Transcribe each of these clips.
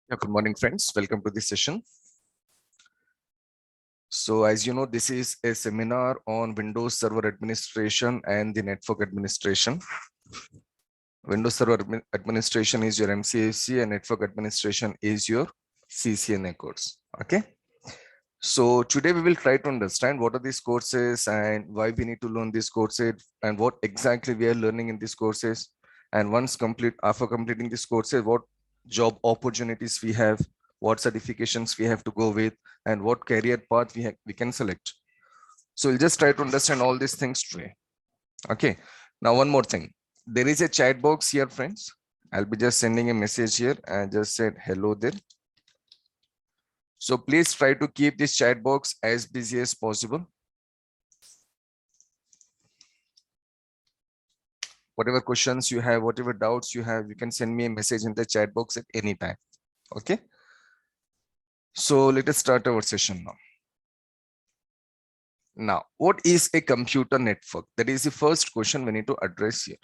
Yeah, good morning, friends. Welcome to this session. So, as you know, this is a seminar on Windows Server Administration and the Network Administration. Windows Server Administration is your MCAC and Network Administration is your CCNA course. Okay. So today we will try to understand what are these courses and why we need to learn these courses and what exactly we are learning in these courses. And after completing these courses, what job opportunities we have, what certifications we have to go with, and what career path we can select. So we'll just try to understand all these things today. Okay. Now, one more thing. There is a chat box here, friends. I'll be just sending a message here. I just said hello there. So please try to keep this chat box as busy as possible. Whatever questions you have, whatever doubts you have, you can send me a message in the chat box at any time. Okay. So let us start our session now. Now, what is a computer network? That is the first question we need to address here.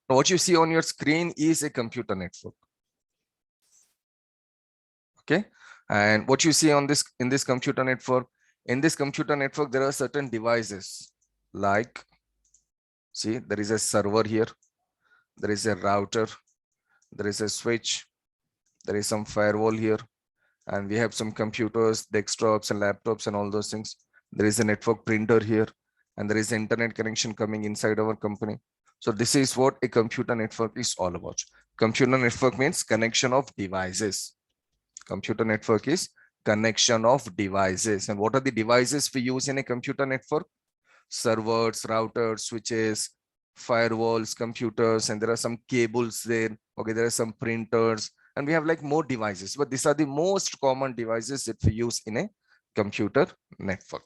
Now, what you see on your screen is a computer network. Okay. And what you see on this in this computer network, there are certain devices like, see, there is a server here, there is a router, there is a switch, there is some firewall here, and we have some computers, desktops and laptops and all those things. There is a network printer here, and there is internet connection coming inside our company. So this is what a computer network is all about. Computer network means connection of devices. Computer network is connection of devices. And what are the devices we use in a computer network? Servers, routers, switches, firewalls, computers, and there are some cables there. Okay, there are some printers, and we have like more devices, but these are the most common devices that we use in a computer network.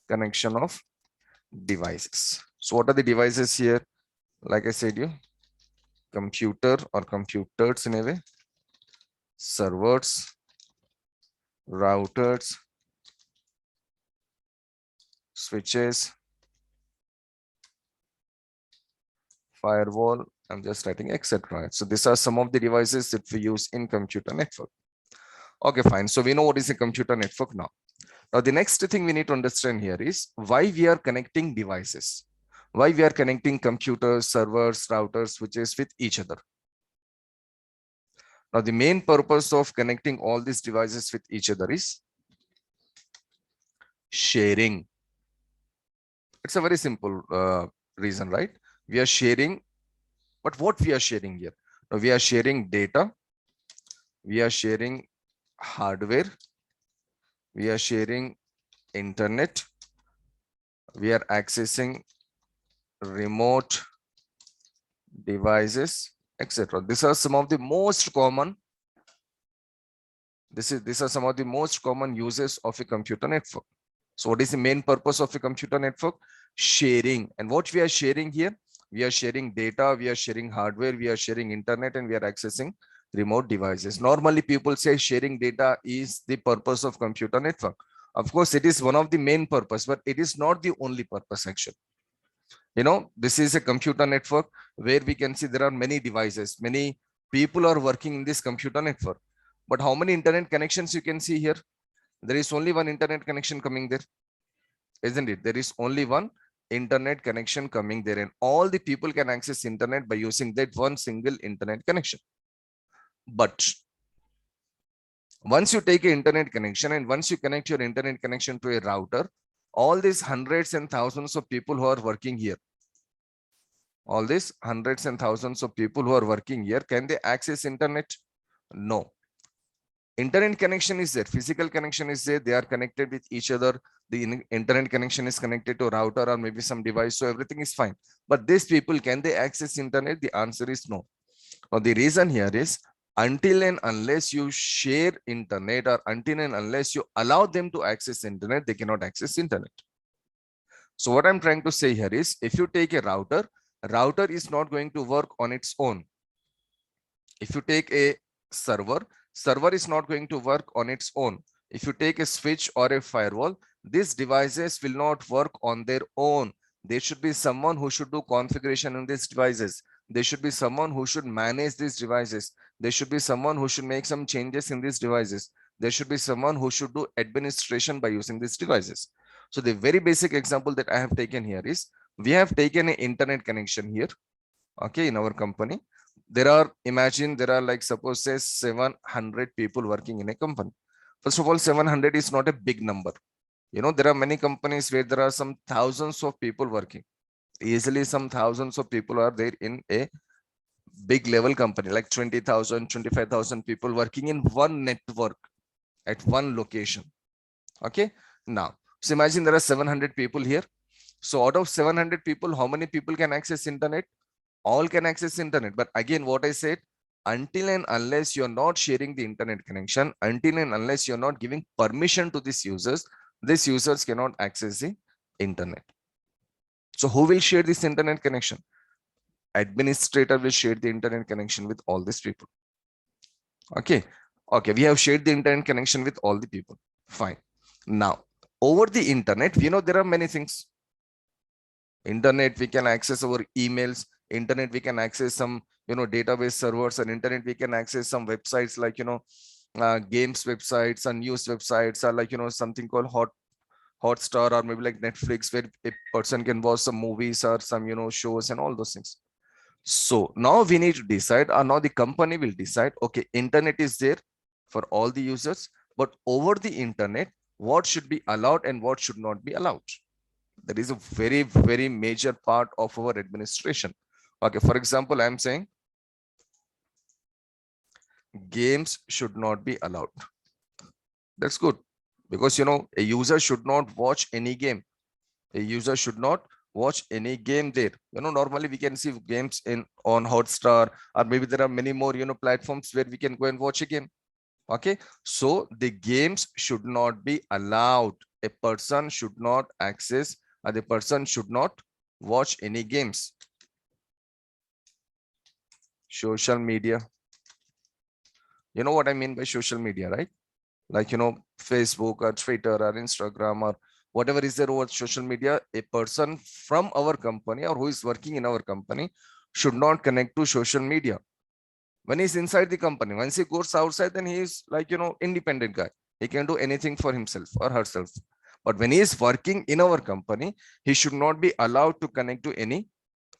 Connection of devices. So what are the devices here? Like I said, you computer or computers in a way, servers, routers, switches, firewall, I'm just writing etc. So these are some of the devices that we use in computer network. Okay, fine. So we know what is a computer network now. Now the next thing we need to understand here is why we are connecting devices. Why we are connecting computers, servers, routers, switches with each other. Now the main purpose of connecting all these devices with each other is sharing. It's a very simple reason, right? We are sharing, but what we are sharing here? Now we are sharing data, we are sharing hardware, we are sharing internet, we are accessing remote devices, etc. These are some of the most common. These are some of the most common uses of a computer network. So what is the main purpose of a computer network? Sharing. And what we are sharing here? We are sharing data, we are sharing hardware, we are sharing internet, and we are accessing remote devices. Normally people say sharing data is the purpose of computer network. Of course, it is one of the main purpose, but it is not the only purpose actually. You know, this is a computer network where we can see there are many devices, many people are working in this computer network. But how many internet connections you can see here? There is only one internet connection coming there, isn't it? There is only one internet connection coming there, and all the people can access internet by using that one single internet connection. But once you take an internet connection and once you connect your internet connection to a router, all these hundreds and thousands of people who are working here, all these hundreds and thousands of people who are working here, can they access internet? No. Internet connection is there, physical connection is there, they are connected with each other, the internet connection is connected to a router or maybe some device, so everything is fine. But these people, can they access internet? The answer is no. Now the reason here is, until and unless you share internet or until and unless you allow them to access internet, they cannot access internet. So what I'm trying to say here is, if you take a router is not going to work on its own. If you take a server is not going to work on its own. If you take a switch or a firewall, these devices will not work on their own. There should be someone who should do configuration on these devices. There should be someone who should manage these devices. There should be someone who should make some changes in these devices. There should be someone who should do administration by using these devices. So the very basic example that I have taken here is, we have taken an internet connection here, okay, in our company. There are, imagine there are like, suppose say 700 people working in a company. First of all, 700 is not a big number. You know, there are many companies where there are some thousands of people working. Easily some thousands of people are there in a big level company, like 20,000, 25,000 people working in one network at one location. Okay. Now, so imagine there are 700 people here. So out of 700 people, how many people can access internet? All can access internet. But again, what I said, until and unless you're not sharing the internet connection, until and unless you're not giving permission to these users cannot access the internet. So who will share this internet connection? Administrator will share the internet connection with all these people. Okay. Okay. We have shared the internet connection with all the people. Fine. Now, over the internet, we know there are many things. Internet, we can access our emails. Internet, we can access some, database servers. And internet, we can access some websites like, games websites and news websites, or like, something called Hotstar, or maybe like Netflix, where a person can watch some movies or some, shows and all those things. So now we need to decide, or now the company will decide, okay, internet is there for all the users, but over the internet, what should be allowed and what should not be allowed? That is a very, very major part of our administration. Okay, for example, I'm saying games should not be allowed. That's good, because a user should not watch any game. A user should not watch any game there. Normally we can see games on Hotstar, or maybe there are many more platforms where we can go and watch a game. Okay, so the games should not be allowed. A person should not access, or the person should not watch any games. Social media, you know what I mean by social media, right? Like Facebook or Twitter or Instagram or whatever is there over social media. A person from our company or who is working in our company should not connect to social media when he's inside the company. Once he goes outside, then he is like independent guy. He can do anything for himself or herself. But when he is working in our company, he should not be allowed to connect to any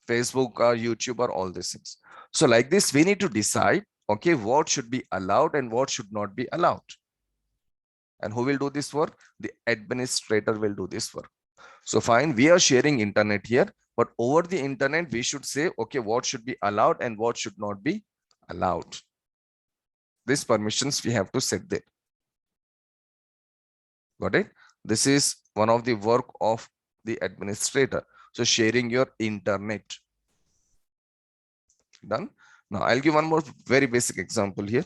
Facebook or YouTube or all these things. So like this, we need to decide, okay, what should be allowed and what should not be allowed. And who will do this work? The administrator will do this work. So fine, we are sharing internet here, but over the internet, we should say, okay, what should be allowed and what should not be allowed. These permissions we have to set there. Got it? This is one of the work of the administrator. So sharing your internet. Done. Now I'll give one more very basic example here.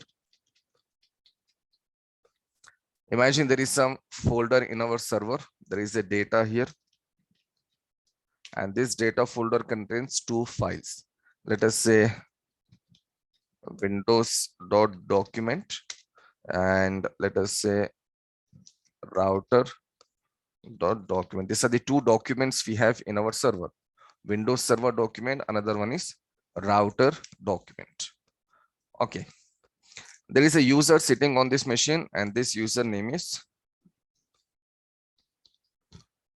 Imagine there is some folder in our server. There is a data here. And this data folder contains two files. Let us say windows.document, and let us say router.document. These are the two documents we have in our server. Windows server document, another one is router document. Okay. There is a user sitting on this machine, and this user name is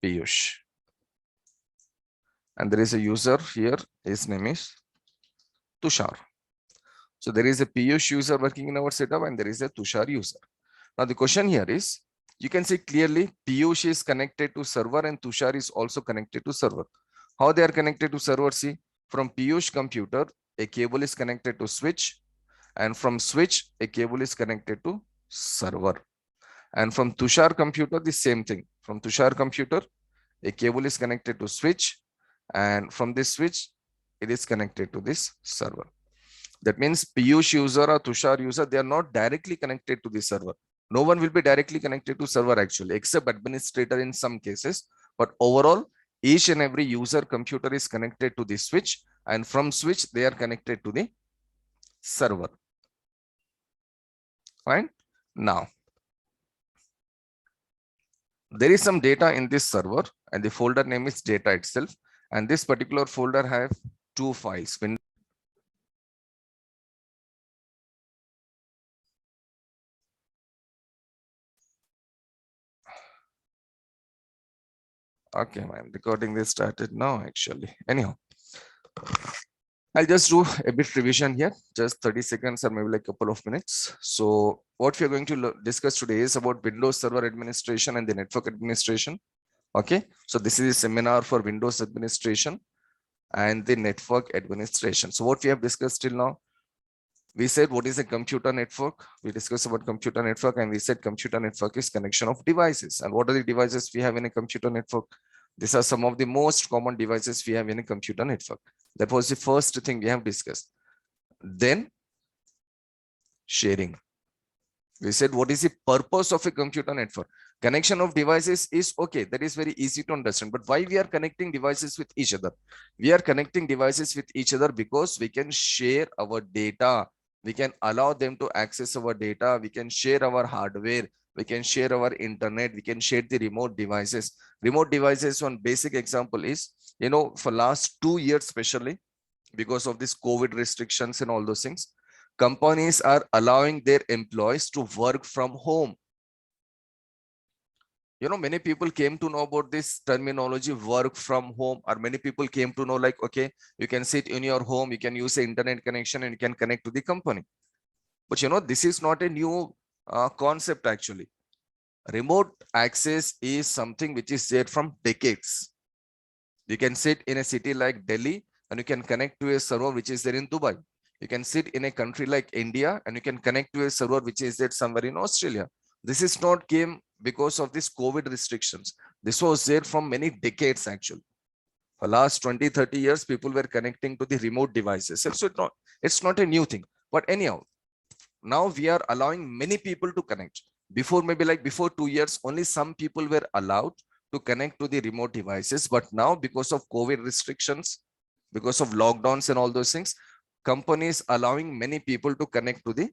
Piyush. And there is a user here, his name is Tushar. So there is a Piyush user working in our setup, and there is a Tushar user. Now the question here is, you can see clearly Piyush is connected to server and Tushar is also connected to server. How they are connected to server? See, from Piyush computer, a cable is connected to switch, and from switch, a cable is connected to server. And from Tushar computer, the same thing. From Tushar computer, a cable is connected to switch, and from this switch, it is connected to this server. That means Piyush user or Tushar user, they are not directly connected to the server. No one will be directly connected to server actually, except administrator in some cases. But overall, each and every user computer is connected to the switch, and from switch, they are connected to the server. Fine. Now, There is some data in this server and the folder name is data itself. And this particular folder have two files. Okay, I'm recording this started now actually. Anyhow, I'll just do a bit revision here, just 30 seconds or maybe like a couple of minutes. So what we're going to discuss today is about Windows Server Administration and the network administration. Okay, so this is a seminar for Windows administration and the network administration. So what we have discussed till now, we said what is a computer network. We discussed about computer network and we said computer network is connection of devices. And what are the devices we have in a computer network? These are some of the most common devices we have in a computer network. That was the first thing we have discussed. Then sharing. We said what is the purpose of a computer network? Connection of devices is okay. That is very easy to understand. But why we are connecting devices with each other? We are connecting devices with each other because we can share our data. We can allow them to access our data. We can share our hardware. We can share our internet. We can share the remote devices. Remote devices, one basic example is, for last 2 years, especially because of this COVID restrictions and all those things, companies are allowing their employees to work from home. Many people came to know about this terminology, work from home, or many people came to know like, okay, you can sit in your home, you can use the internet connection and you can connect to the company. But this is not a new concept actually. Remote access is something which is there from decades. You can sit in a city like Delhi and you can connect to a server which is there in Dubai. You can sit in a country like India and you can connect to a server which is there somewhere in Australia. This is not came because of this COVID restrictions. This was there from many decades actually. For last 20, 30 years, people were connecting to the remote devices. So it's not a new thing. But anyhow, now we are allowing many people to connect. Before, maybe like before 2 years, only some people were allowed to connect to the remote devices. But now because of COVID restrictions, because of lockdowns and all those things, companies allowing many people to connect to the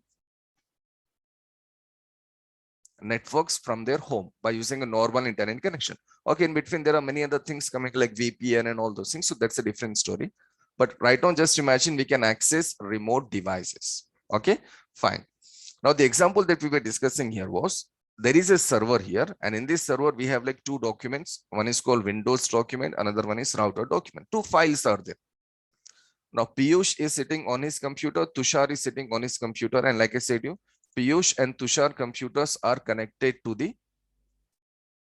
networks from their home by using a normal internet connection. Okay, in between there are many other things coming like VPN and all those things. So that's a different story. But right now, just imagine we can access remote devices. Okay, fine. Now the example that we were discussing here was there is a server here, and in this server we have like two documents. One is called Windows document, another one is router document. Two files are there. Now Piyush is sitting on his computer, Tushar is sitting on his computer, and like I said you, Piyush and Tushar computers are connected to the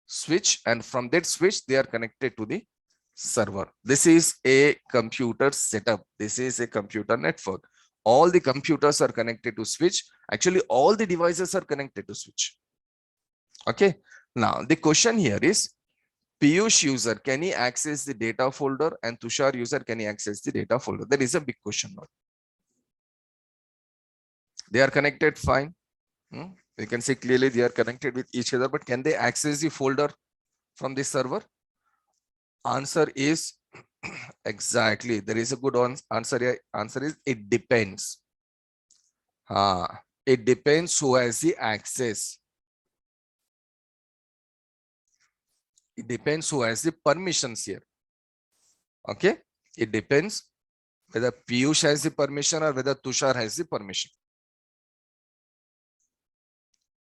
switch, and from that switch they are connected to the server. This is a computer setup. This is a computer network. All the computers are connected to switch. Actually, all the devices are connected to switch. Okay. Now the question here is, Piyush user, can he access the data folder, and Tushar user, can he access the data folder? There is a big question mark. They are connected fine. You can see clearly they are connected with each other, but can they access the folder from the server? Answer is exactly. There is a good answer here. Answer is it depends. It depends who has the access. It depends who has the permissions here. Okay. It depends whether Piyush has the permission or whether Tushar has the permission.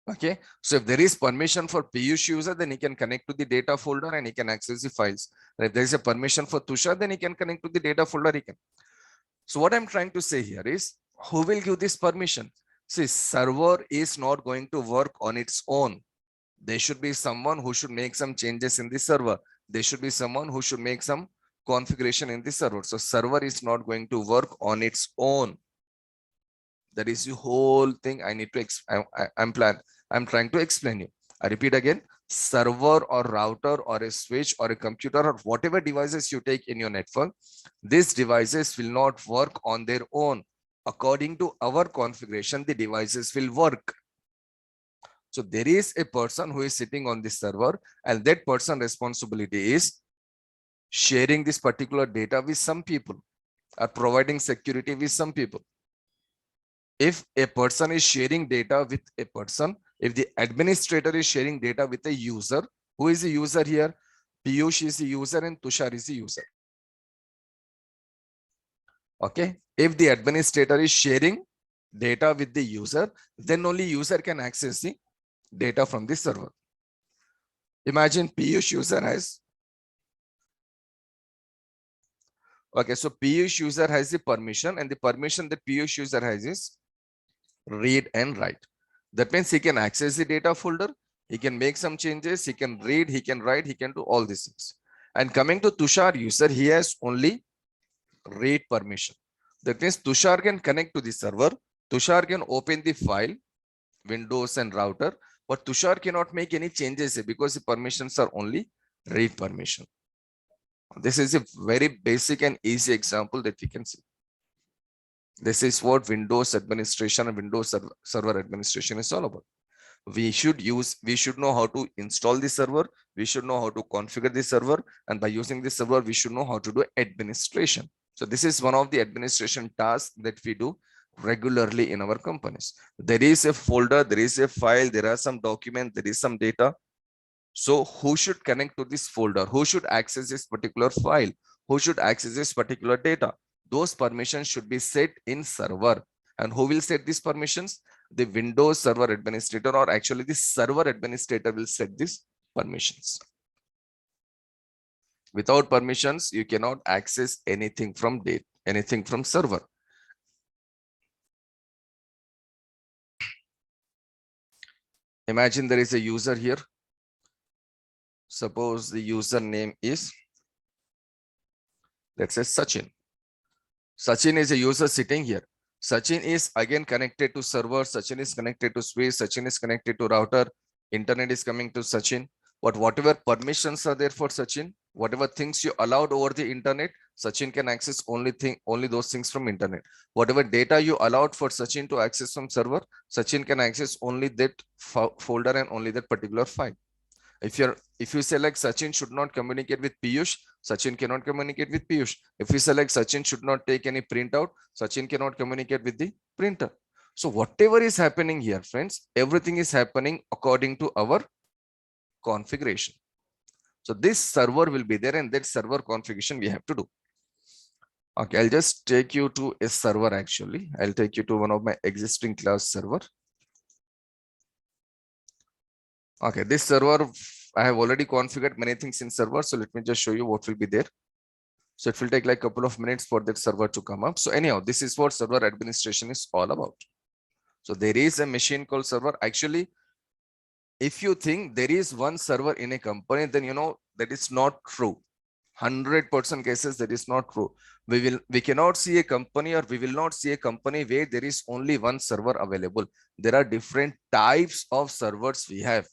Okay, so if there is permission for Piyush user, then he can connect to the data folder and he can access the files. And if there is a permission for Tushar, then he can connect to the data folder. He can. So what I'm trying to say here is, who will give this permission? See, server is not going to work on its own. There should be someone who should make some changes in the server. There should be someone who should make some configuration in the server. So server is not going to work on its own. That is the whole thing I need to I'm trying to explain you. I repeat again, server or router or a switch or a computer or whatever devices you take in your network, these devices will not work on their own. According to our configuration, the devices will work. So there is a person who is sitting on this server, and that person responsibility is sharing this particular data with some people or providing security with some people. If a person is sharing data with a person, if the administrator is sharing data with a user, Who is the user here? Piyush is the user and Tushar is the user. Okay. If the administrator is sharing data with the user, then only user can access the data from the server. Imagine Piyush user has, okay, so Piyush user has the permission, and the permission that Piyush user has is read and write. That means he can access the data folder, he can make some changes, he can read, he can write, he can do all these things. And coming to Tushar user, he has only read permission. That means Tushar can connect to the server, Tushar can open the file, Windows and router, but Tushar cannot make any changes because the permissions are only read permission. This is a very basic and easy example that we can see. This is what Windows administration and Windows server administration is all about. We should know how to install the server, we should know how to configure the server, and by using the server, we should know how to do administration. So this is one of the administration tasks that we do regularly in our companies. There is a folder, there is a file, there are some documents, there is some data. So who should connect to this folder? Who should access this particular file? Who should access this particular data? Those permissions should be set in server. And who will set these permissions? The Windows Server Administrator, or actually the server administrator will set these permissions. Without permissions, you cannot access anything from server. Imagine there is a user here. Suppose the username is, let's say, Sachin. Sachin is a user sitting here. Sachin is again connected to server. Sachin is connected to switch. Sachin is connected to router. Internet is coming to Sachin. But whatever permissions are there for Sachin, whatever things you allowed over the internet, Sachin can access only those things from internet. Whatever data you allowed for Sachin to access from server, Sachin can access only that folder and only that particular file. If you select Sachin should not communicate with Piyush, Sachin cannot communicate with Piyush. If you select Sachin should not take any printout, Sachin cannot communicate with the printer. So whatever is happening here, friends, everything is happening according to our configuration. So this server will be there, and that server configuration we have to do. Okay, I'll just take you to a server actually. I'll take you to one of my existing class server. Okay, this server, I have already configured many things in server. So let me just show you what will be there. So it will take like a couple of minutes for that server to come up. So anyhow, this is what server administration is all about. So there is a machine called server. Actually, if you think there is one server in a company, then you know that is not true. 100% cases that is not true. We cannot see a company, or we will not see a company where there is only one server available. There are different types of servers we have.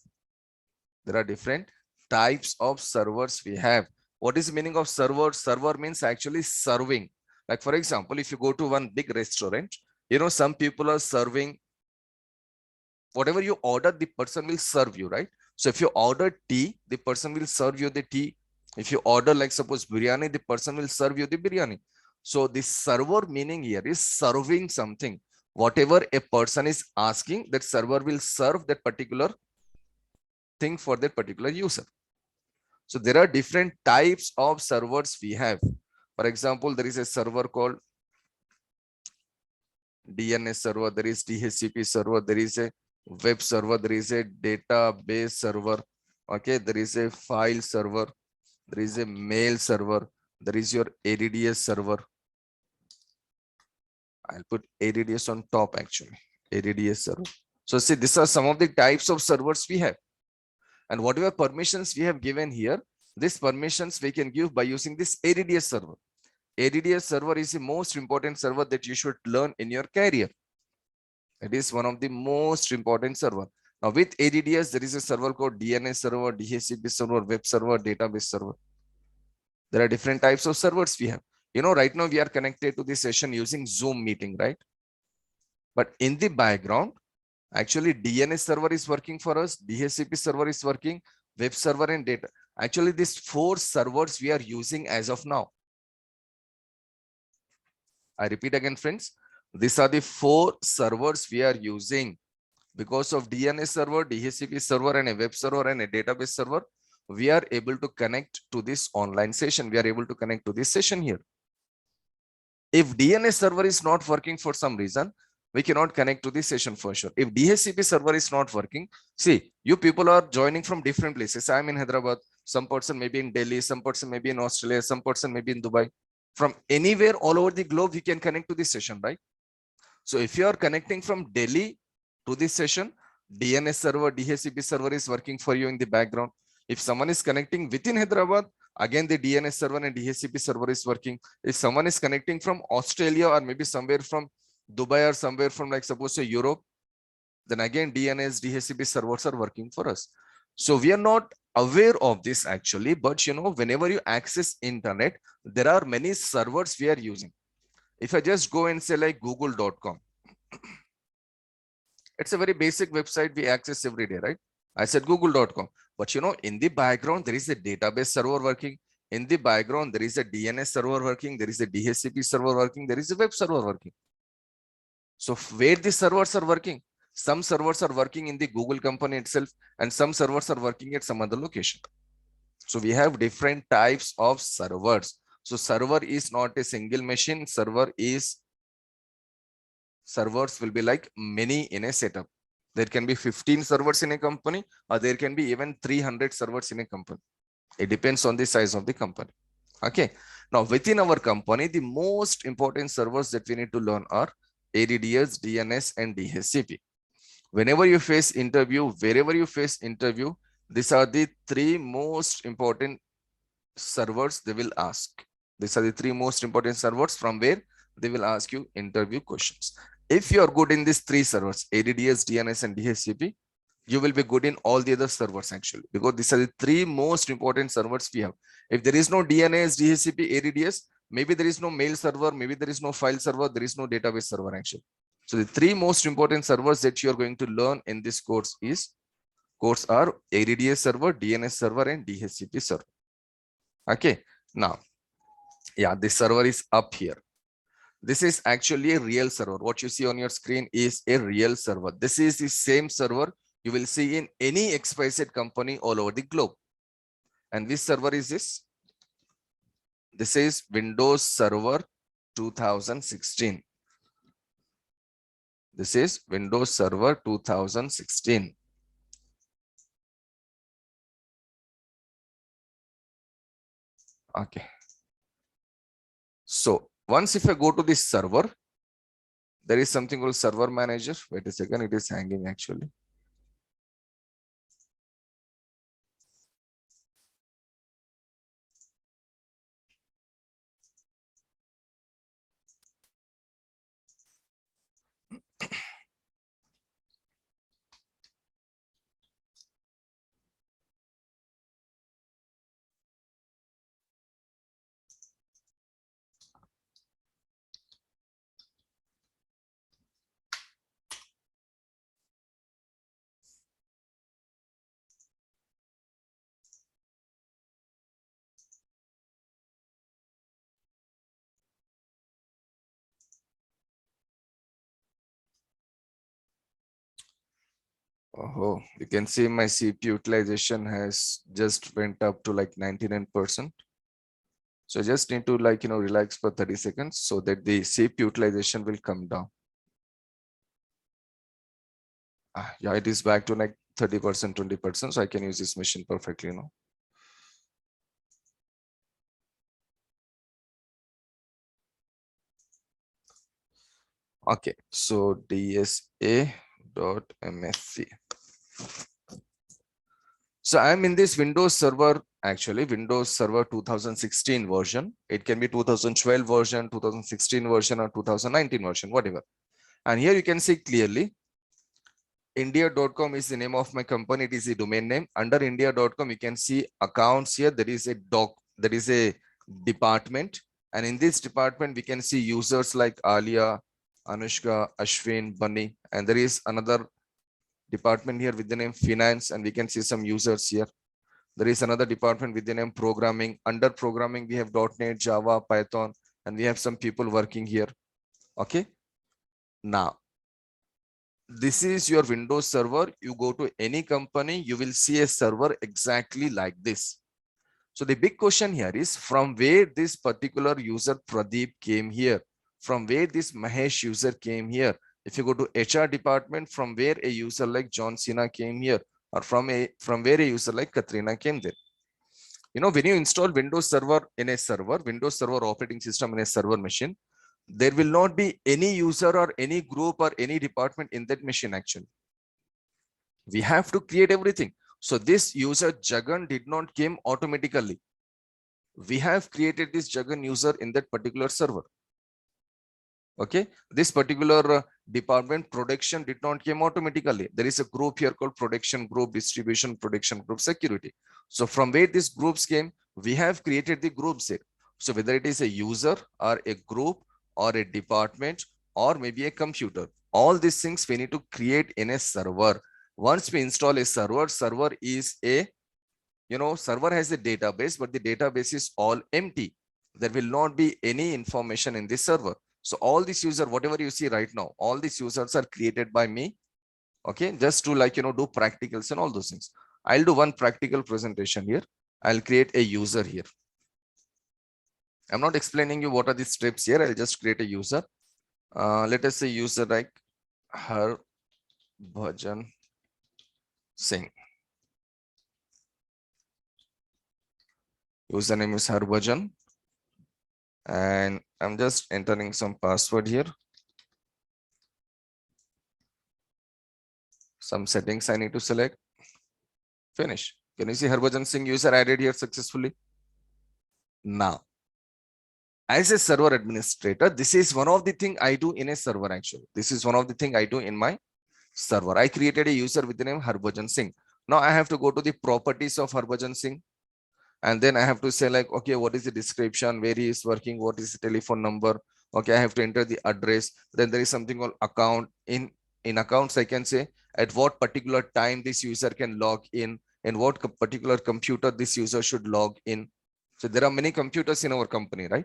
There are different types of servers we have. What is the meaning of server? Server means actually serving. Like for example, if you go to one big restaurant, you know, some people are serving whatever you order, the person will serve you, right? So if you order tea, the person will serve you the tea. If you order, like suppose biryani, the person will serve you the biryani. So the server meaning here is serving something. Whatever a person is asking, that server will serve that particular thing for that particular user. So there are different types of servers we have. For example, there is a server called DNS server, there is DHCP server, there is a web server, there is a database server, okay, there is a file server, there is a mail server, there is your ADDS server. I'll put ADDS on top actually, ADDS server. So see, these are some of the types of servers we have. And whatever permissions we have given here, these permissions we can give by using this ADDS server. ADDS server is the most important server that you should learn in your career. It is one of the most important server. Now with ADDS, there is a server called DNS server, DHCP server, web server, database server. There are different types of servers we have. You know, right now we are connected to this session using Zoom meeting, right? But in the background, actually DNS server is working for us, DHCP server is working, web server and data. Actually, these 4 servers we are using as of now. I repeat again, friends. These are the 4 servers we are using. Because of DNS server, DHCP server, and a web server and a database server, we are able to connect to this online session. We are able to connect to this session here. If DNS server is not working for some reason, we cannot connect to this session for sure. If DHCP server is not working, see, you people are joining from different places. I'm in Hyderabad, some person may be in Delhi, some person may be in Australia, some person may be in Dubai. From anywhere all over the globe, we can connect to this session, right? So if you are connecting from Delhi to this session, DNS server, DHCP server is working for you in the background. If someone is connecting within Hyderabad, again the DNS server and DHCP server is working. If someone is connecting from Australia or maybe somewhere from Dubai or somewhere from, like, suppose say Europe, then again DNS, DHCP servers are working for us. So we are not aware of this actually, but you know, whenever you access internet, there are many servers we are using. If I just go and say like google.com, it's a very basic website we access every day, right? I said google.com, but you know, in the background, there is a database server working. In the background, there is a DNS server working. There is a DHCP server working. There is a web server working. So where the servers are working? Some servers are working in the Google company itself, and some servers are working at some other location. So we have different types of servers. So server is not a single machine. Servers will be like many in a setup. There can be 15 servers in a company, or there can be even 300 servers in a company. It depends on the size of the company. Okay. Now within our company, the most important servers that we need to learn are ADDS, DNS, and DHCP. Whenever you face interview, wherever you face interview, these are the three most important servers they will ask. These are the three most important servers from where they will ask you interview questions. If you are good in these three servers, ADDS, DNS, and DHCP, you will be good in all the other servers actually, because these are the three most important servers we have. If there is no DNS, DHCP, ADDS, maybe there is no mail server, maybe there is no file server, there is no database server actually. So the three most important servers that you are going to learn in this course are ADDS server, DNS server, and DHCP server. Okay, now, yeah, this server is up here. This is actually a real server. What you see on your screen is a real server. This is the same server you will see in any XYZ company all over the globe. And which server is this? This is Windows Server 2016. This is Windows Server 2016. Okay. So once if I go to this server, there is something called Server Manager. Wait a second, it is hanging actually. Oh, you can see my CPU utilization has just went up to like 99%. So I just need to relax for 30 seconds so that the CPU utilization will come down. Yeah, it is back to like 30%, 20%. So I can use this machine perfectly now. Okay, so DSA.MSC. So I'm in this Windows Server, actually Windows Server 2016 version. It can be 2012 version, 2016 version, or 2019 version, whatever. And here you can see clearly, India.com is the name of my company. It is the domain name. Under India.com, you can see accounts here. There is a department. And in this department, we can see users like Alia, Anushka, Ashwin, Bunny. And there is another department here with the name Finance. And we can see some users here. There is another department with the name Programming. Under Programming, we have .NET, Java, Python, and we have some people working here. Okay. Now, This is your Windows server. You go to any company, you will see a server exactly like this. So the big question here is from where this particular user Pradeep came here, from where this Mahesh user came here. If you go to HR department, from where a user like John Cena came here, or from where a user like Katrina came there. You know, when you install Windows Server in a server, Windows Server operating system in a server machine, there will not be any user or any group or any department in that machine actually. We have to create everything. So this user Jagan did not came automatically. We have created this Jagan user in that particular server. Okay, this particular department production did not came automatically. There is a group here called production group, distribution, production group, security. So from where these groups came, we have created the groups here. So whether it is a user or a group or a department or maybe a computer, all these things we need to create in a server. Once we install a server, server is a, you know, server has a database, but the database is all empty. There will not be any information in this server. So all these users, whatever you see right now, all these users are created by me. Okay, just to like, you know, do practicals and all those things. I'll do one practical presentation here. I'll create a user here. I'm not explaining you what are the steps here. I'll just create a user. Let us say user like Harbhajan Singh. Username is Harbhajan. And I'm just entering some password here. Some settings I need to select. Finish. Can you see Harbhajan Singh user added here successfully? Now, as a server administrator, this is one of the thing I do in a server actually. This is one of the thing I do in my server. I created a user with the name Harbhajan Singh. Now I have to go to the properties of Harbhajan Singh. And then I have to say like, okay, what is the description, where he is working, what is the telephone number? Okay, I have to enter the address. Then there is something called account. In accounts, I can say at what particular time this user can log in and what particular computer this user should log in. So there are many computers in our company, right?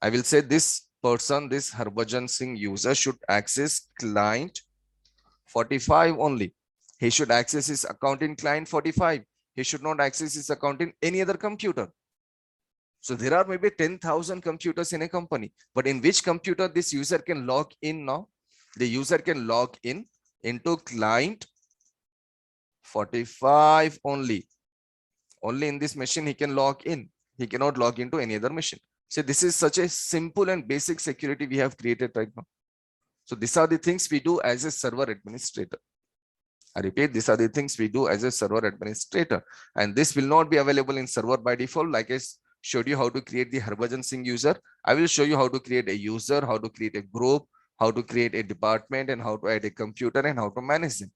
I will say this person, this Harbhajan Singh user should access client 45 only. He should access his account in client 45. He should not access his account in any other computer. So there are maybe 10,000 computers in a company, but in which computer this user can log in now? The user can log in into client 45 only. Only in this machine he can log in. He cannot log into any other machine. So this is such a simple and basic security we have created right now. So these are the things we do as a server administrator. I repeat, these are the things we do as a server administrator. And this will not be available in server by default. Like I showed you how to create the Harbhajan Singh user. I will show you how to create a user, how to create a group, how to create a department, and how to add a computer and how to manage them.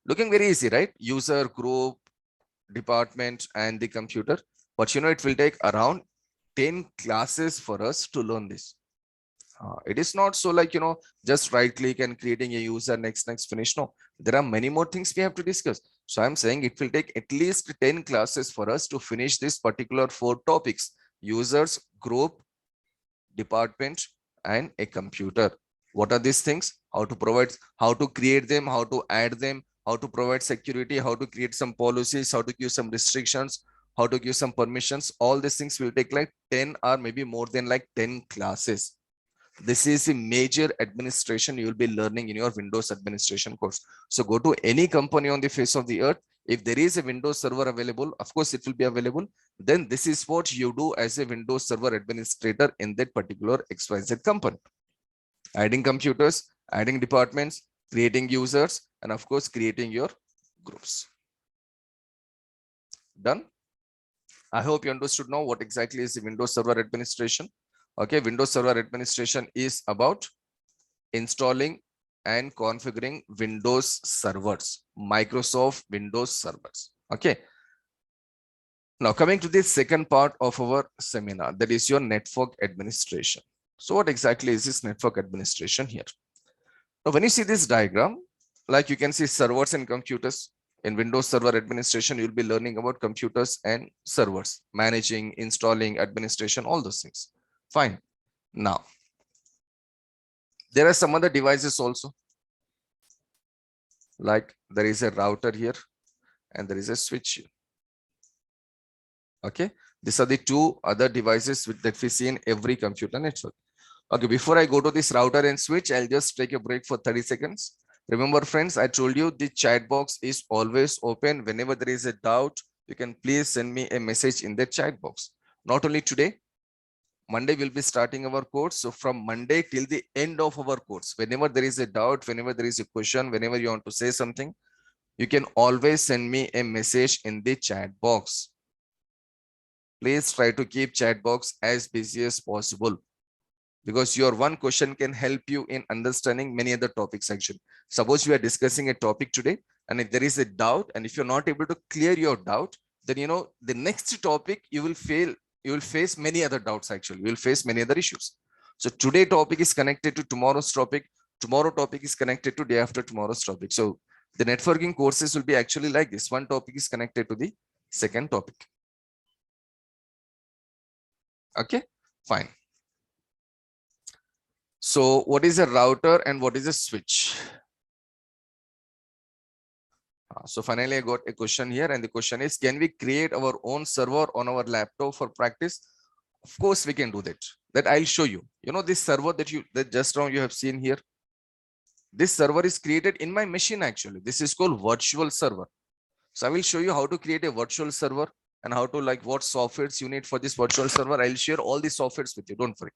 Looking very easy, right? User, group, department, and the computer. But you know, it will take around 10 classes for us to learn this. It is not so like, you know, just right click and creating a user, next, finish. No, there are many more things we have to discuss. So I'm saying it will take at least 10 classes for us to finish this particular 4 topics: users, group, department, and a computer. What are these things? How to provide, how to create them, how to add them, how to provide security, how to create some policies, how to give some restrictions, how to give some permissions. All these things will take like 10 or maybe more than like 10 classes. This is a major administration you will be learning in your Windows administration course. So go to any company on the face of the earth. If there is a Windows server available, of course it will be available. Then this is what you do as a Windows server administrator in that particular XYZ company. Adding computers, adding departments, creating users, and of course creating your groups. Done? I hope you understood now what exactly is the Windows Server Administration. Okay, Windows Server Administration is about installing and configuring Windows servers, Microsoft Windows servers. Okay. Now coming to the second part of our seminar, that is your network administration. So what exactly is this network administration here? Now when you see this diagram, like you can see servers and computers. In Windows Server Administration, you'll be learning about computers and servers, managing, installing, administration, all those things. Fine. Now, There are some other devices also. Like there is a router here and there is a switch here. Okay, these are the two other devices that we see in every computer network. Okay, before I go to this router and switch, I'll just take a break for 30 seconds. Remember friends, I told you the chat box is always open. Whenever there is a doubt, you can please send me a message in the chat box. Not only today, Monday we'll be starting our course. So from Monday till the end of our course, whenever there is a doubt, whenever there is a question, whenever you want to say something, you can always send me a message in the chat box. Please try to keep chat box as busy as possible, because your one question can help you in understanding many other topics. Actually, suppose we are discussing a topic today, and if there is a doubt, and if you're not able to clear your doubt, then you know the next topic you will face many other doubts. Actually, you will face many other issues. So today topic is connected to tomorrow's topic. Tomorrow topic is connected to day after tomorrow's topic. So the networking courses will be actually like this. One topic is connected to the second topic. Okay, fine. So what is a router and what is a switch? So finally, I got a question here, and the question is, can we create our own server on our laptop for practice? Of course, we can do that. That I'll show you. You know, this server that just now you have seen here. This server is created in my machine actually. This is called virtual server. So I will show you how to create a virtual server and how to what softwares you need for this virtual server. I'll share all the softwares with you. Don't worry.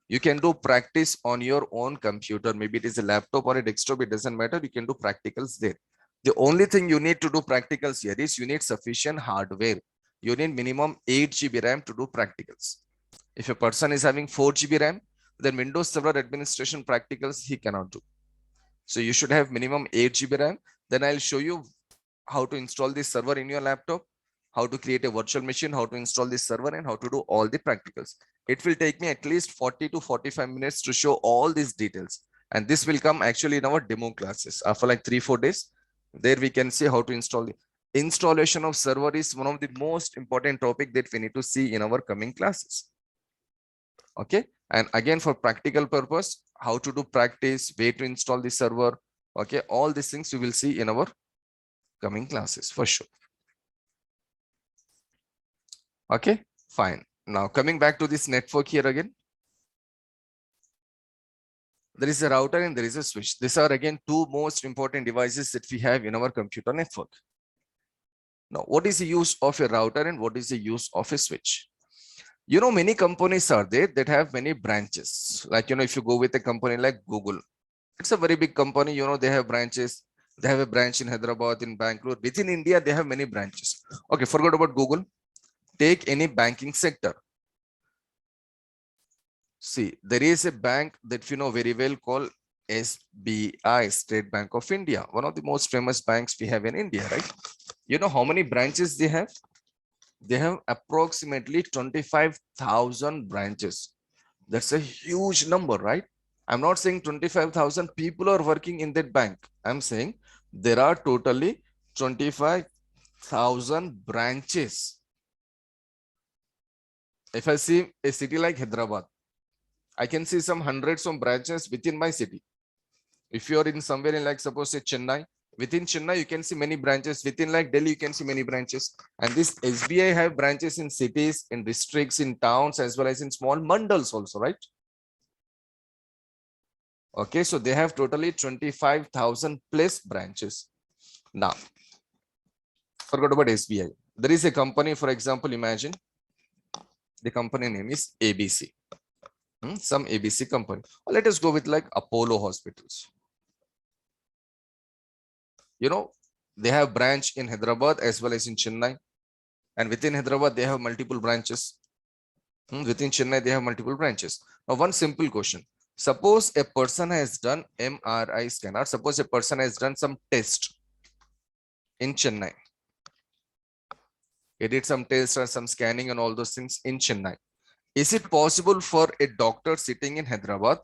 You can do practice on your own computer. Maybe it is a laptop or a desktop. It doesn't matter. You can do practicals there. The only thing you need to do practicals here is you need sufficient hardware. You need minimum 8 GB RAM to do practicals. If a person is having 4 GB RAM, then Windows Server administration practicals he cannot do. So you should have minimum 8 GB RAM. Then I'll show you how to install this server in your laptop, how to create a virtual machine, how to install this server, and how to do all the practicals. It will take me at least 40 to 45 minutes to show all these details. And this will come actually in our demo classes after like 3-4 days. There we can see how to install the installation of server is one of the most important topic that we need to see in our coming classes. Okay. And again, for practical purpose, how to do practice, way to install the server. Okay. All these things we will see in our coming classes for sure. Okay, fine. Now coming back to this network here again. There is a router and there is a switch. These are again two most important devices that we have in our computer network. Now, what is the use of a router and what is the use of a switch? You know, many companies are there that have many branches. Like, you know, if you go with a company like Google, it's a very big company. You know, they have branches. They have a branch in Hyderabad, in Bangalore. Within India, they have many branches. Okay, forget about Google. Take any banking sector. See, there is a bank that you know very well called SBI, State Bank of India, one of the most famous banks we have in India, right? You know how many branches they have? They have approximately 25,000 branches. That's a huge number, right? I'm not saying 25,000 people are working in that bank. I'm saying there are totally 25,000 branches. If I see a city like Hyderabad, I can see some hundreds of branches within my city. If you're in somewhere in like suppose say Chennai, within Chennai, you can see many branches. Within like Delhi, you can see many branches. And this SBI have branches in cities, in districts, in towns, as well as in small mandals also, right? Okay, so they have totally 25,000 plus branches. Now, forgot about SBI. There is a company, for example, imagine the company name is ABC. Some ABC company. Or let us go with like Apollo Hospitals. You know, they have branch in Hyderabad as well as in Chennai. And within Hyderabad, they have multiple branches. Within Chennai, they have multiple branches. Now, one simple question. Suppose a person has done MRI scanner. Suppose a person has done some test in Chennai. He did some tests or some scanning and all those things in Chennai. Is it possible for a doctor sitting in Hyderabad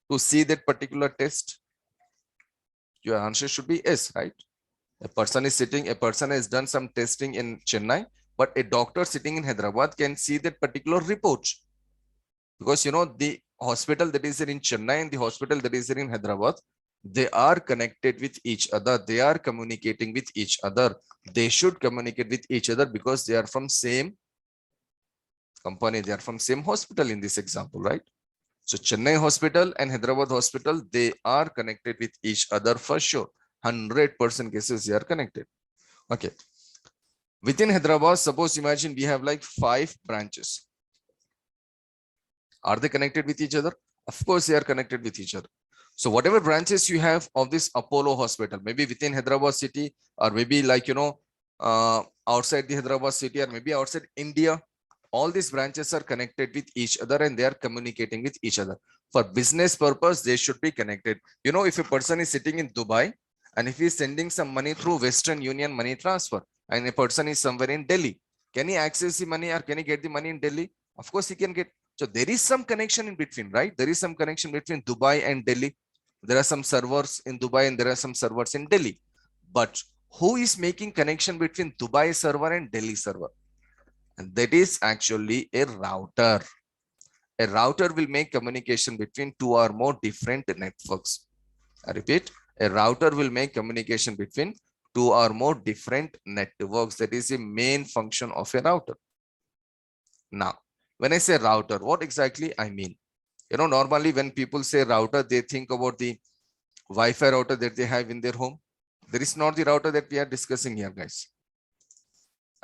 to see that particular test? Your answer should be yes, right? A person has done some testing in Chennai, but a doctor sitting in Hyderabad can see that particular report. Because you know, the hospital that is there in Chennai and the hospital that is there in Hyderabad, they are connected with each other. They are communicating with each other. They should communicate with each other because they are from same company. They are from same hospital in this example, right? So Chennai hospital and Hyderabad hospital, they are connected with each other for sure. 100% cases they are connected. Okay. Within Hyderabad, suppose imagine we have like 5 branches. Are they connected with each other? Of course, they are connected with each other. So whatever branches you have of this Apollo hospital, maybe within Hyderabad city, or maybe like, outside the Hyderabad city, or maybe outside India, all these branches are connected with each other and they are communicating with each other. For business purpose, they should be connected. If a person is sitting in Dubai and if he is sending some money through Western Union money transfer and a person is somewhere in Delhi, can he access the money or can he get the money in Delhi? Of course, he can get. So there is some connection in between, right? There is some connection between Dubai and Delhi. There are some servers in Dubai and there are some servers in Delhi. But who is making connection between Dubai server and Delhi server? And that is actually a router. A router will make communication between 2 or more different networks. I repeat, a router will make communication between 2 or more different networks. That is the main function of a router. Now, when I say router, what exactly I mean? Normally when people say router, they think about the Wi-Fi router that they have in their home. There is not the router that we are discussing here, guys.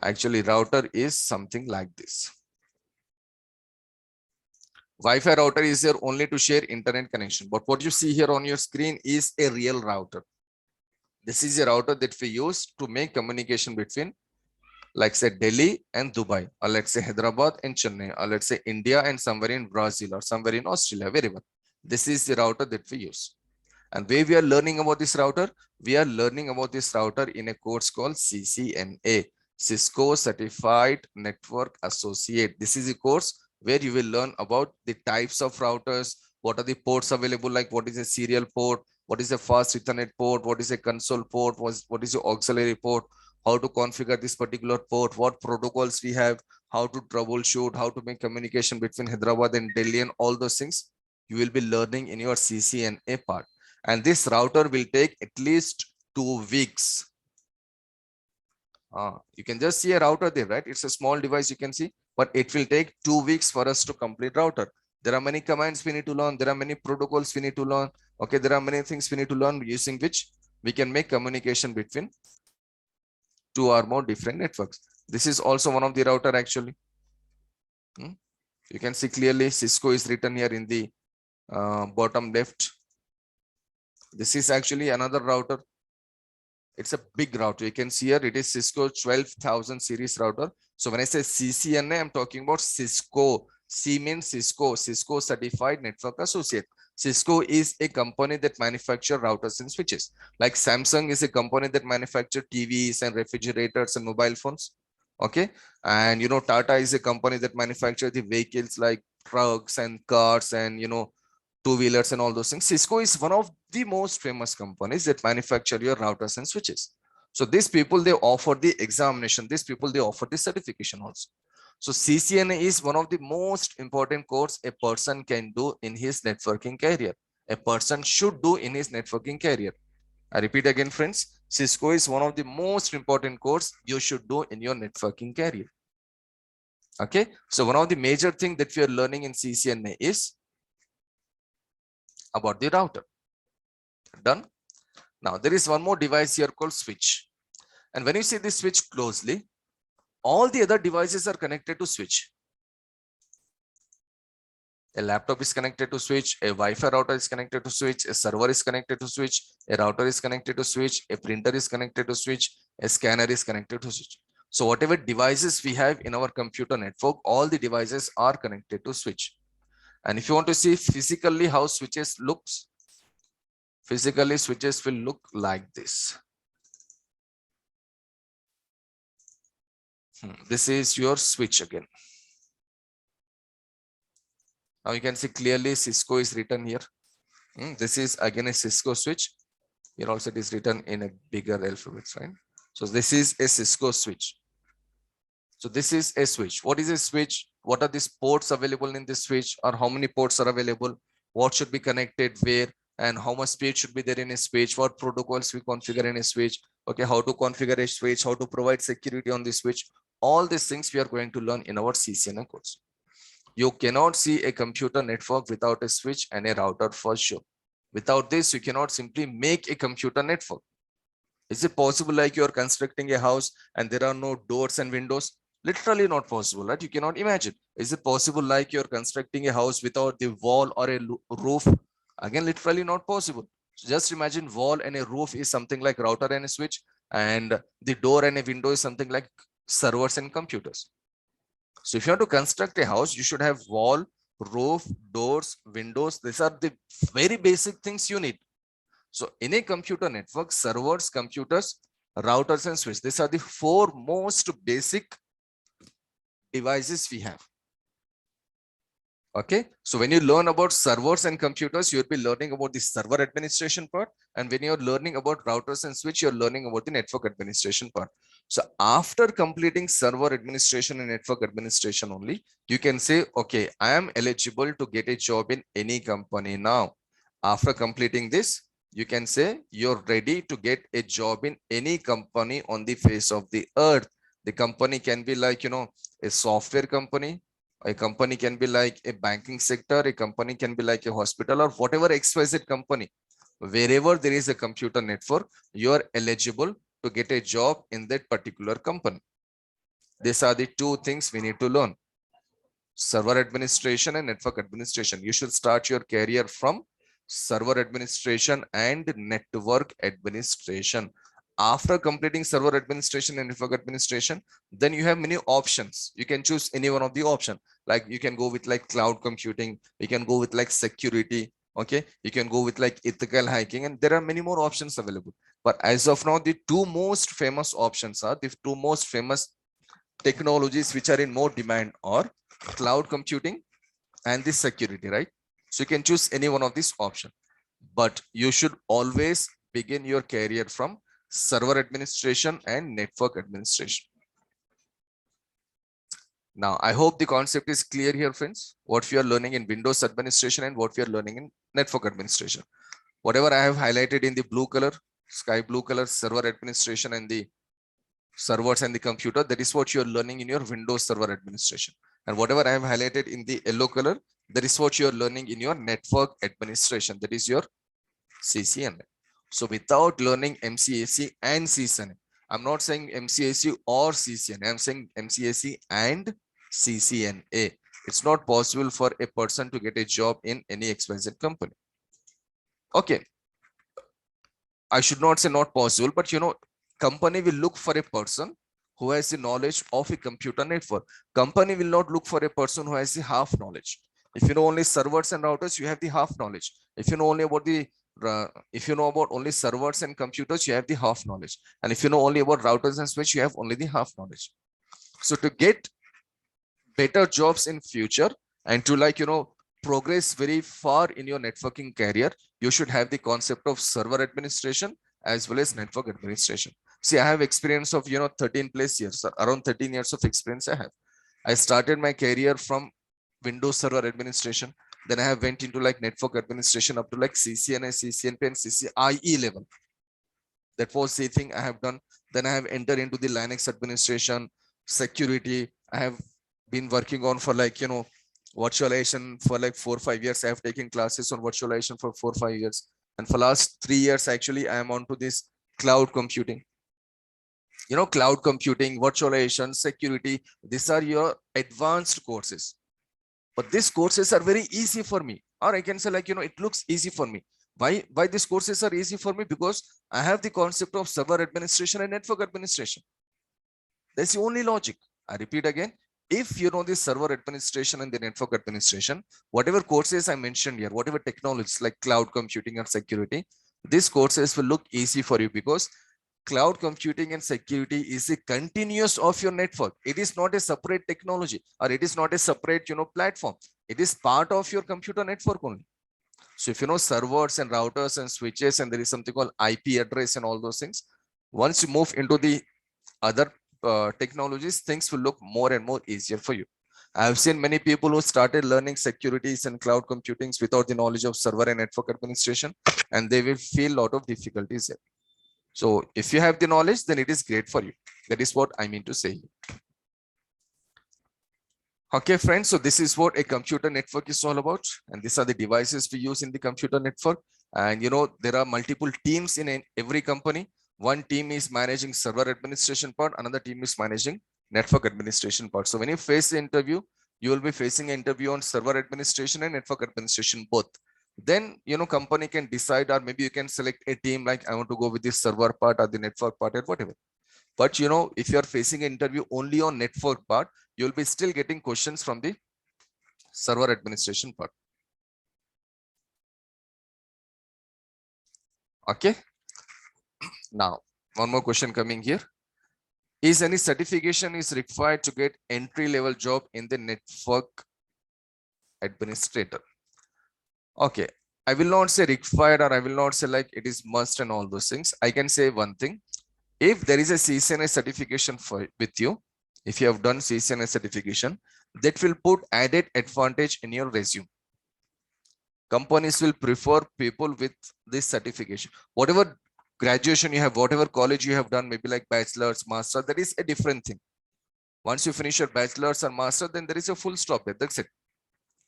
Actually, router is something like this. Wi-Fi router is there only to share internet connection. But what you see here on your screen is a real router. This is a router that we use to make communication between, like say Delhi and Dubai, or let's say Hyderabad and Chennai, or let's say India and somewhere in Brazil or somewhere in Australia, wherever. This is the router that we use. And where we are learning about this router, we are learning about this router in a course called CCNA, Cisco Certified Network Associate. This is a course where you will learn about the types of routers, what are the ports available, like what is a serial port, what is a fast Ethernet port, what is a console port, what is the auxiliary port, how to configure this particular port, what protocols we have, how to troubleshoot, how to make communication between Hyderabad and Delhi, and all those things you will be learning in your CCNA part. And this router will take at least 2 weeks. You can just see a router there, right? It's a small device you can see, but it will take 2 weeks for us to complete router. There are many commands we need to learn. There are many protocols we need to learn. Okay, there are many things we need to learn using which we can make communication between 2 or more different networks. This is also one of the router actually. You can see clearly Cisco is written here in the bottom left. This is actually another router. It's a big router. You can see here it is Cisco 12,000 series router. So when I say CCNA, I'm talking about Cisco. C means Cisco Certified Network Associate. Cisco is a company that manufactures routers and switches. Like Samsung is a company that manufactures TVs and refrigerators and mobile phones. Okay. And Tata is a company that manufactures the vehicles like trucks and cars and two-wheelers and all those things. Cisco is one of the most famous companies that manufacture your routers and switches. So these people, they offer the examination. These people, they offer the certification also. So CCNA is one of the most important course a person can do in his networking career. A person should do in his networking career. I repeat again, friends, Cisco is one of the most important course you should do in your networking career. Okay. So one of the major things that we are learning in CCNA is about the router. Done. Now there is one more device here called switch. And when you see this switch closely, all the other devices are connected to switch. A laptop is connected to switch, a Wi-Fi router is connected to switch, a server is connected to switch, a router is connected to switch, a printer is connected to switch, a scanner is connected to switch. So whatever devices we have in our computer network, all the devices are connected to switch. And if you want to see physically how switches looks, physically switches will look like this. This is your switch again. Now you can see clearly Cisco is written here. This is again a Cisco switch. Here also it is written in a bigger alphabets, right? So this is a Cisco switch. So this is a switch. What is a switch? what are these ports available in this switch, or how many ports are available, what should be connected where, and how much speed should be there in a switch, what protocols we configure in a switch, okay, how to configure a switch, how to provide security on the switch. All these things we are going to learn in our CCNA course. You cannot see a computer network without a switch and a router for sure. Without this, you cannot simply make a computer network. Is it possible like you're constructing a house and there are no doors and windows? Literally not possible, right? You cannot imagine. Is it possible like you're constructing a house without the wall or a roof? Again, literally not possible. So just imagine wall and a roof is something like router and a switch, and the door and a window is something like servers and computers. So if you want to construct a house, you should have wall, roof, doors, windows. These are the very basic things you need. So in a computer network, servers, computers, routers, and switches, these are the four most basic devices we have. Okay, so when you learn about servers and computers, you'll be learning about the server administration part. And when you're learning about routers and switch, you're learning about the network administration part. So after completing server administration and network administration only, you can say, okay, I am eligible to get a job in any company now. After completing this, you can say you're ready to get a job in any company on the face of the earth. The company can be like, a software company. A company can be like a banking sector, a company can be like a hospital, or whatever XYZ company. Wherever there is a computer network, you are eligible to get a job in that particular company. These are the two things we need to learn: server administration and network administration. You should start your career from server administration and network administration. After completing server administration and network administration, then you have many options. You can choose any one of the option. Like you can go with like cloud computing, you can go with like security, okay, you can go with like ethical hacking, and there are many more options available. But as of now, the two most famous options are, the two most famous technologies which are in more demand are cloud computing and the security, right? So you can choose any one of these options, but you should always begin your career from server administration and network administration. Now, I hope the concept is clear here, friends, what we are learning in Windows administration and what we are learning in network administration. Whatever I have highlighted in the blue color, sky blue color, server administration and the servers and the computer, that is what you're learning in your Windows Server administration. And whatever I have highlighted in the yellow color, that is what you're learning in your network administration, that is your CCNA. So without learning MCAC and CCNA, I'm not saying MCAC or CCNA, I'm saying MCAC and CCNA. It's not possible for a person to get a job in any XYZ company. Okay, I should not say not possible, but company will look for a person who has the knowledge of a computer network. Company will not look for a person who has the half knowledge. If you know only servers and routers, you have the half knowledge. If you know only about if you know about only servers and computers, you have the half knowledge. And if you know only about routers and switch, you have only the half knowledge. So to get better jobs in future and to progress very far in your networking career, you should have the concept of server administration as well as network administration. See, I have experience of 13 plus years, around 13 years of experience I have. I started my career from Windows Server administration. Then I have went into like network administration up to like CCNA, CCNP, and CCIE level. That was the thing I have done. Then I have entered into the Linux administration, security. I have been working on for like, virtualization for like 4 or 5 years. I have taken classes on virtualization for 4 or 5 years. And for last 3 years, actually, I am onto this cloud computing. Cloud computing, virtualization, security, these are your advanced courses. But these courses are very easy for me. Or I can say like, it looks easy for me. Why these courses are easy for me? Because I have the concept of server administration and network administration. That's the only logic. I repeat again, if you know the server administration and the network administration, whatever courses I mentioned here, whatever technologies like cloud computing and security, these courses will look easy for you because cloud computing and security is a continuous of your network. It is not a separate technology, or it is not a separate, platform. It is part of your computer network only. So if you know servers and routers and switches, and there is something called IP address and all those things, once you move into the other technologies, things will look more and more easier for you. I've seen many people who started learning securities and cloud computing without the knowledge of server and network administration, and they will feel a lot of difficulties there. So if you have the knowledge, then it is great for you. That is what I mean to say. Okay, friends, so this is what a computer network is all about. And these are the devices we use in the computer network. And there are multiple teams in every company. One team is managing server administration part, another team is managing network administration part. So when you face the interview, you will be facing an interview on server administration and network administration both. Then company can decide, or maybe you can select a team like I want to go with the server part or the network part or whatever. But if you are facing an interview only on network part, you'll be still getting questions from the server administration part. Okay. Now, one more question coming here. Is any certification is required to get entry-level job in the network administrator? Okay. I will not say required, or I will not say like it is must and all those things. I can say one thing. If there is a CCNA certification with you, if you have done CCNA certification, that will put added advantage in your resume. Companies will prefer people with this certification. Whatever graduation you have, whatever college you have done, maybe like bachelor's, master, that is a different thing. Once you finish your bachelor's or master, then there is a full stop there. That's it.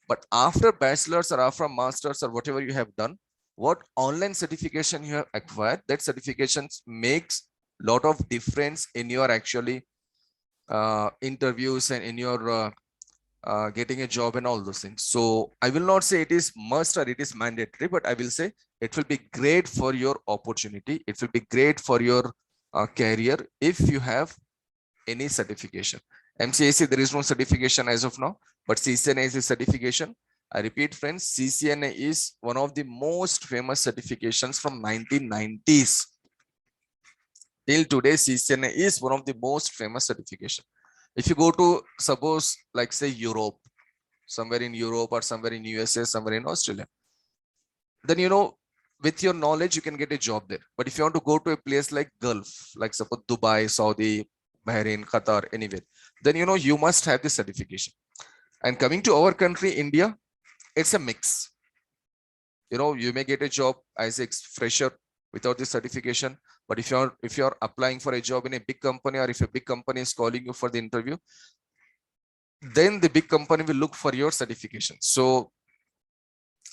But after bachelor's or after master's or whatever you have done, what online certification you have acquired, that certification makes a lot of difference in your actually interviews and in your getting a job and all those things. So I will not say it is must or it is mandatory, but I will say it will be great for your opportunity. It will be great for your career if you have any certification. MCAC, there is no certification as of now, but CCNA is a certification. I repeat, friends, CCNA is one of the most famous certifications from 1990s. Till today, CCNA is one of the most famous certification. If you go to, suppose, like say Europe, somewhere in Europe or somewhere in USA, somewhere in Australia, then with your knowledge, you can get a job there. But if you want to go to a place like Gulf, like suppose Dubai, Saudi, Bahrain, Qatar, anywhere, then you must have the certification. And coming to our country, India, it's a mix. You may get a job as a fresher without the certification. But if you're applying for a job in a big company, or if a big company is calling you for the interview, then the big company will look for your certification. So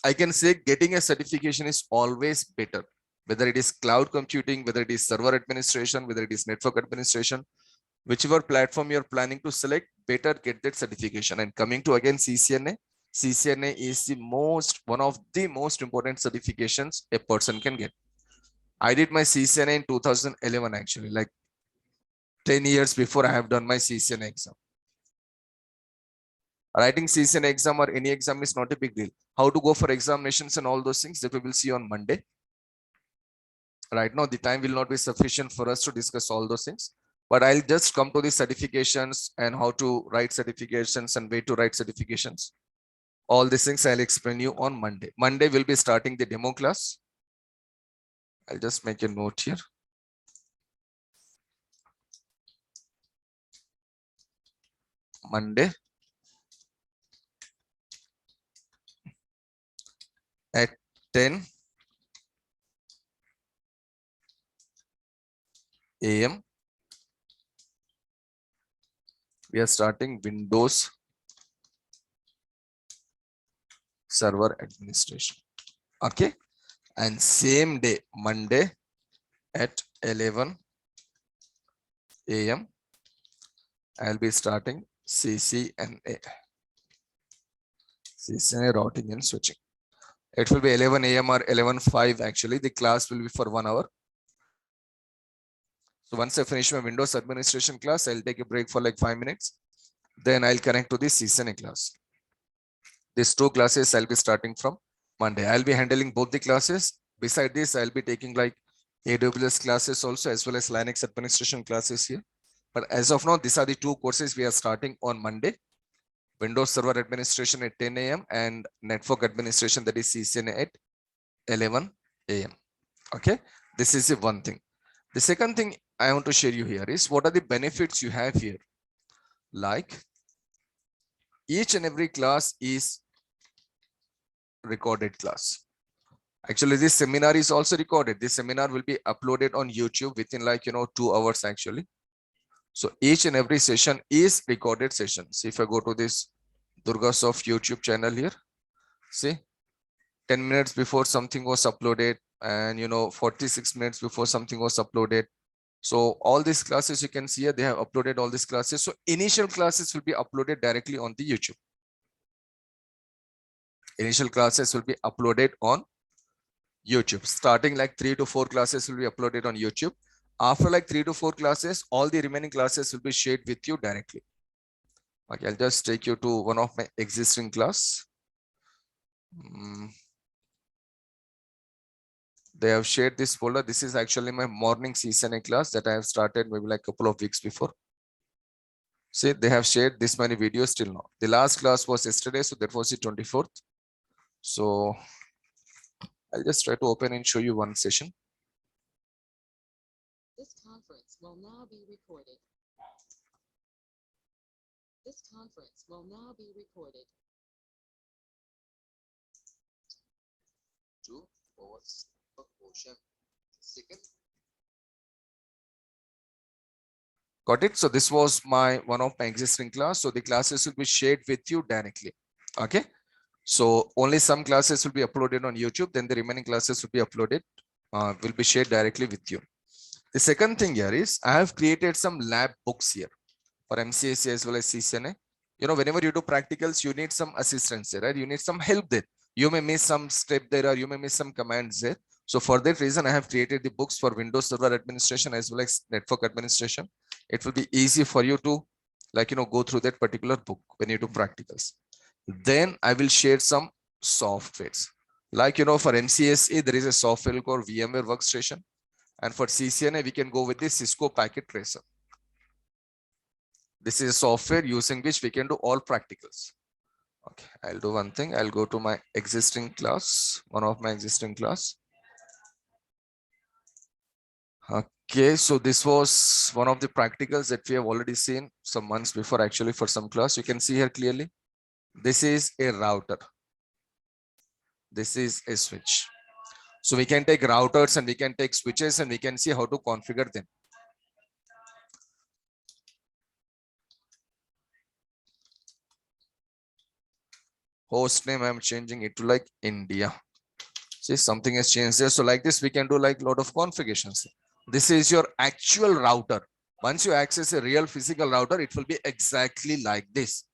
I can say getting a certification is always better, whether it is cloud computing, whether it is server administration, whether it is network administration, whichever platform you're planning to select, better get that certification. And coming to again CCNA, CCNA is one of the most important certifications a person can get. I did my CCNA in 2011, actually, like 10 years before I have done my CCNA exam. Writing CCNA exam or any exam is not a big deal. How to go for examinations and all those things that we will see on Monday. Right now, the time will not be sufficient for us to discuss all those things, but I'll just come to the certifications and how to write certifications and way to write certifications. All these things I'll explain you on Monday. Monday we'll be starting the demo class. I'll just make a note here. Monday at 10 a.m. we are starting Windows Server Administration. Okay. And same day, Monday at 11 a.m. I'll be starting CCNA. CCNA routing and switching. It will be 11 a.m. or 11:05 actually. The class will be for 1 hour. So once I finish my Windows administration class, I'll take a break for like 5 minutes. Then I'll connect to the CCNA class. These two classes I'll be starting from Monday. I'll be handling both the classes. Beside this, I'll be taking like AWS classes also, as well as Linux administration classes here. But as of now, these are the two courses we are starting on Monday. Windows Server Administration at 10 a.m. and Network Administration, that is CCNA at 11 a.m. Okay, this is the one thing. The second thing I want to share you here is what are the benefits you have here. Like each and every class is recorded class. Actually, this seminar is also recorded. This seminar will be uploaded on YouTube within 2 hours actually. So each and every session is recorded sessions. If I go to this Durgasoft YouTube channel here, see 10 minutes before something was uploaded and 46 minutes before something was uploaded. So all these classes you can see here, they have uploaded all these classes. So initial classes will be uploaded directly on the YouTube. Initial classes will be uploaded on YouTube. Starting like 3 to 4 classes will be uploaded on YouTube. After like 3 to 4 classes, all the remaining classes will be shared with you directly. Okay, I'll just take you to one of my existing class. They have shared this folder. This is actually my morning CCNA class that I have started maybe like a couple of weeks before. See, they have shared this many videos till now. The last class was yesterday, so that was the 24th. So I'll just try to open and show you one session. This conference will now be recorded. This conference will now be recorded. 2 hours of motion. Second. Got it? So this was one of my existing class. So the classes will be shared with you directly. Okay. So only some classes will be uploaded on YouTube. Then the remaining classes will be uploaded, will be shared directly with you. The second thing here is I have created some lab books here for MCSE as well as CCNA. Whenever you do practicals, you need some assistance there, right? You need some help there. You may miss some step there or you may miss some commands there. So for that reason, I have created the books for Windows Server Administration as well as Network Administration. It will be easy for you to go through that particular book when you do practicals. Then I will share some softwares. For MCSE, there is a software called VMware Workstation. And for CCNA, we can go with the Cisco Packet Tracer. This is a software using which we can do all practicals. Okay, I'll do one thing. I'll go to my existing class, one of my existing class. Okay, so this was one of the practicals that we have already seen some months before actually for some class. You can see here clearly. This is a router. This is a switch. So we can take routers and we can take switches and we can see how to configure them. Host name, I'm changing it to like India. See, something has changed there. So like this, we can do like a lot of configurations. This is your actual router. Once you access a real physical router, it will be exactly like this.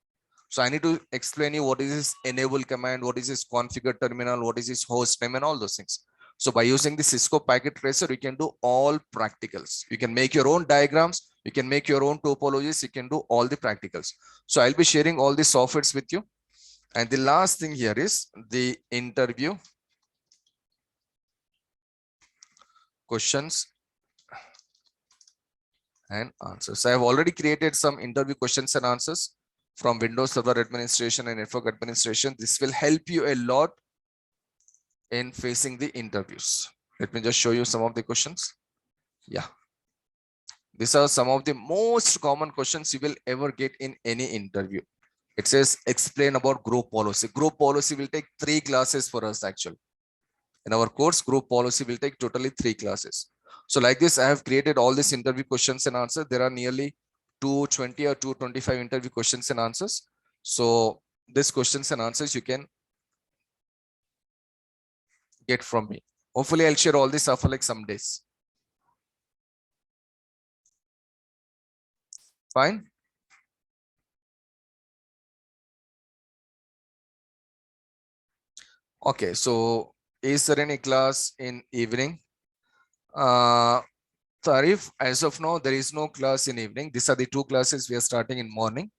So I need to explain you what is this enable command, what is this configure terminal, what is this host name and all those things. So by using the Cisco Packet Tracer, you can do all practicals. You can make your own diagrams. You can make your own topologies. You can do all the practicals. So I'll be sharing all the softwares with you. And the last thing here is the interview questions and answers. I have already created some interview questions and answers from Windows Server Administration and Network Administration. This will help you a lot in facing the interviews. Let me just show you some of the questions. Yeah. These are some of the most common questions you will ever get in any interview. It says explain about group policy. Group policy will take 3 classes for us actually. In our course, group policy will take totally 3 classes. So like this, I have created all these interview questions and answers. There are nearly 220 or 225 interview questions and answers. So these questions and answers you can get from me. Hopefully I'll share all this after like some days. Fine. Okay, so is there any class in evening? Tarif, as of now, there is no class in evening. These are the 2 classes we are starting in morning.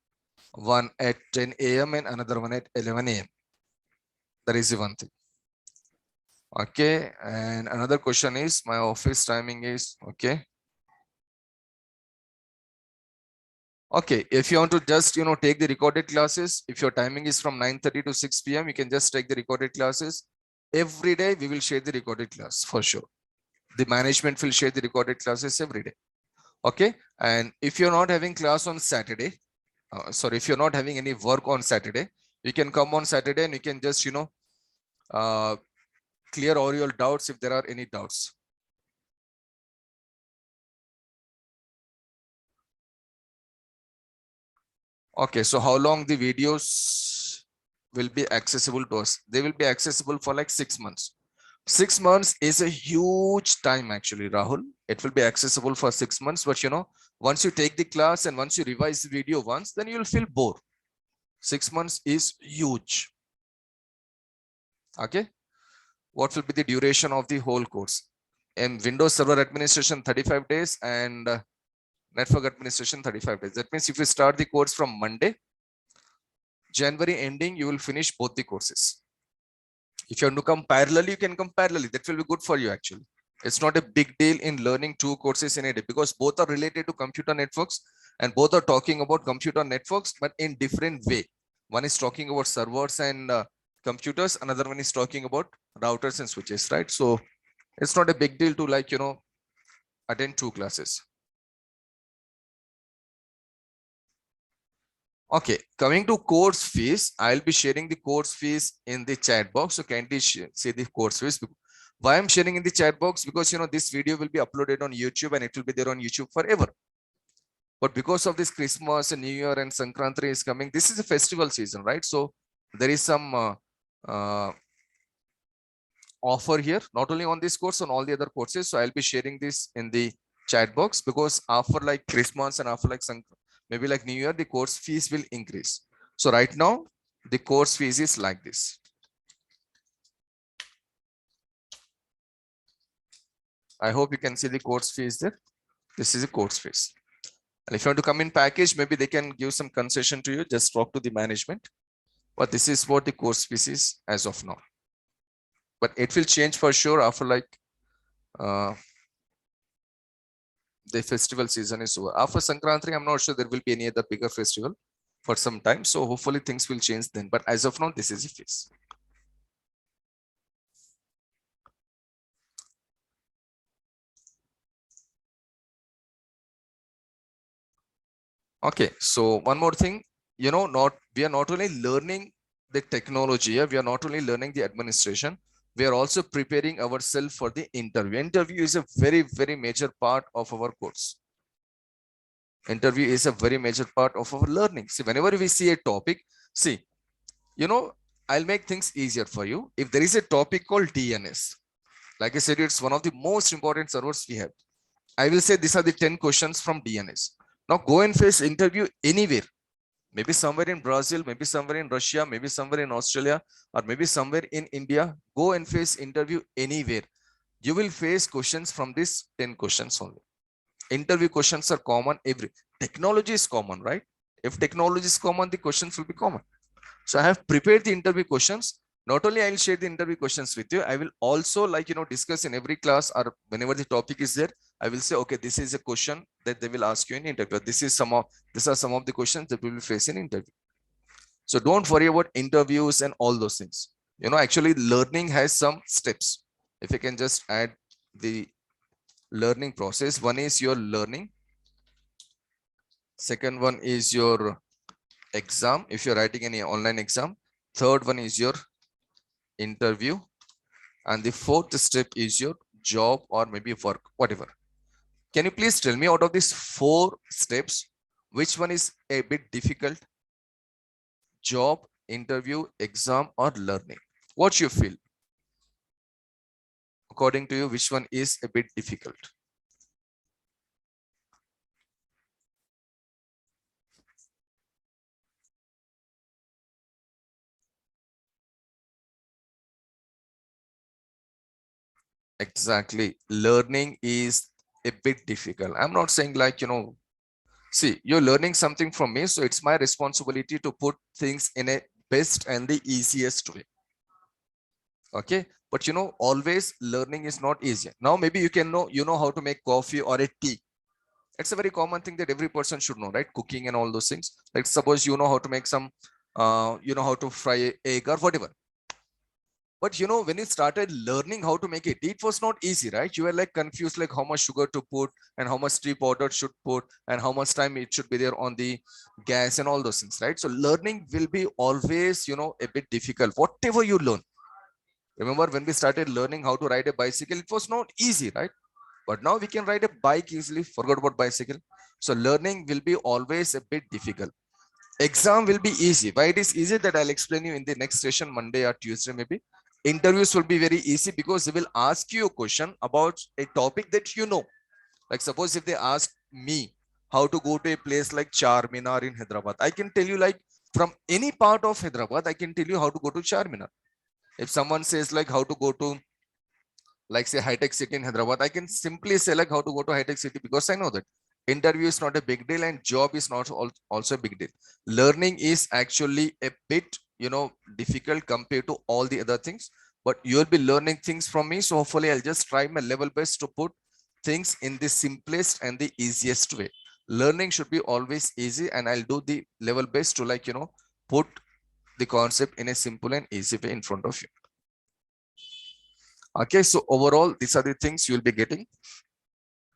One at 10 a.m. and another one at 11 a.m. That is the one thing. Okay, and another question is my office timing is okay. Okay, if you want to just take the recorded classes, if your timing is from 9:30 to 6 p.m., you can just take the recorded classes. Every day we will share the recorded class for sure. The management will share the recorded classes every day. Okay, and if you're not having class on Saturday, sorry, if you're not having any work on Saturday, you can come on Saturday and you can just, clear all your doubts if there are any doubts. Okay, so how long the videos will be accessible to us? They will be accessible for like 6 months. 6 months is a huge time actually, Rahul. It will be accessible for 6 months, but once you take the class and once you revise the video once, then you will feel bored. 6 months is huge. Okay. What will be the duration of the whole course? In Windows Server Administration, 35 days and Network Administration, 35 days. That means if you start the course from Monday, January ending, you will finish both the courses. If you want to come parallelly, you can come parallelly. That will be good for you actually. It's not a big deal in learning 2 courses in a day because both are related to computer networks and both are talking about computer networks, but in different way. One is talking about servers and computers. Another one is talking about routers and switches, right? So it's not a big deal to attend 2 classes. Okay, coming to course fees, I'll be sharing the course fees in the chat box. So kindly see the course fees. Why I'm sharing in the chat box? Because this video will be uploaded on YouTube and it will be there on YouTube forever. But because of this Christmas and New Year and Sankranti is coming, this is a festival season, right? So there is some offer here, not only on this course, on all the other courses. So I'll be sharing this in the chat box because after like Christmas and after like maybe like New Year, the course fees will increase. So right now, the course fees is like this. I hope you can see the course fees there. This is a course fees. And if you want to come in package, maybe they can give some concession to you. Just talk to the management. But this is what the course fees is as of now. But it will change for sure after like the festival season is over. After Sankranti, I'm not sure there will be any other bigger festival for some time. So hopefully things will change then. But as of now, this is the fees. Okay, so one more thing, we are not only learning the technology, we are not only learning the administration, we are also preparing ourselves for the interview. Interview is a very, very major part of our course. Interview is a very major part of our learning. See, whenever we see a topic, see, I'll make things easier for you. If there is a topic called DNS, like I said, it's one of the most important servers we have. I will say these are the 10 questions from DNS. Now go and face interview anywhere. Maybe somewhere in Brazil, maybe somewhere in Russia, maybe somewhere in Australia, or maybe somewhere in India. Go and face interview anywhere. You will face questions from these 10 questions only. Interview questions are common. Every technology is common, right? If technology is common, the questions will be common. So I have prepared the interview questions. Not only I will share the interview questions with you, I will also discuss in every class or whenever the topic is there, I will say, okay, this is a question that they will ask you in interview. These are some of the questions that we will face in interview. So don't worry about interviews and all those things. Actually learning has some steps. If you can just add the learning process. One is your learning. Second one is your exam. If you're writing any online exam. Third one is your interview. And the fourth step is your job or maybe work, whatever. Can you please tell me out of these 4 steps, which one is a bit difficult? Job, interview, exam, or learning? What you feel? According to you, which one is a bit difficult? Exactly. Learning is a bit difficult. I'm not saying like, see, you're learning something from me. So it's my responsibility to put things in a best and the easiest way. Okay. But always learning is not easy. Now, maybe you know how to make coffee or a tea. It's a very common thing that every person should know, right? Cooking and all those things. Like suppose you know how to make some, you know how to fry egg or whatever. But you know, when you started learning how to make it was not easy, right? You were like confused, like how much sugar to put and how much tea powder should put and how much time it should be there on the gas and all those things, right? So learning will be always, you know, a bit difficult, whatever you learn. Remember when we started learning how to ride a bicycle, it was not easy, right? But now we can ride a bike easily, forget about bicycle. So learning will be always a bit difficult. Exam will be easy. Why it is easy, that I'll explain you in the next session, Monday or Tuesday maybe. Interviews will be very easy because they will ask you a question about a topic that you know. Like suppose if they ask me how to go to a place like Charminar in Hyderabad, I can tell you like from any part of Hyderabad, I can tell you how to go to Charminar. If someone says like how to go to like say high tech city in Hyderabad, I can simply say like how to go to high tech city because I know that. Interview is not a big deal and job is not also a big deal. Learning is actually a bit, you know, difficult compared to all the other things, but you'll be learning things from me. So hopefully I'll just try my level best to put things in the simplest and the easiest way. Learning should be always easy and I'll do the level best to like, you know, put the concept in a simple and easy way in front of you. Okay, so overall, these are the things you'll be getting.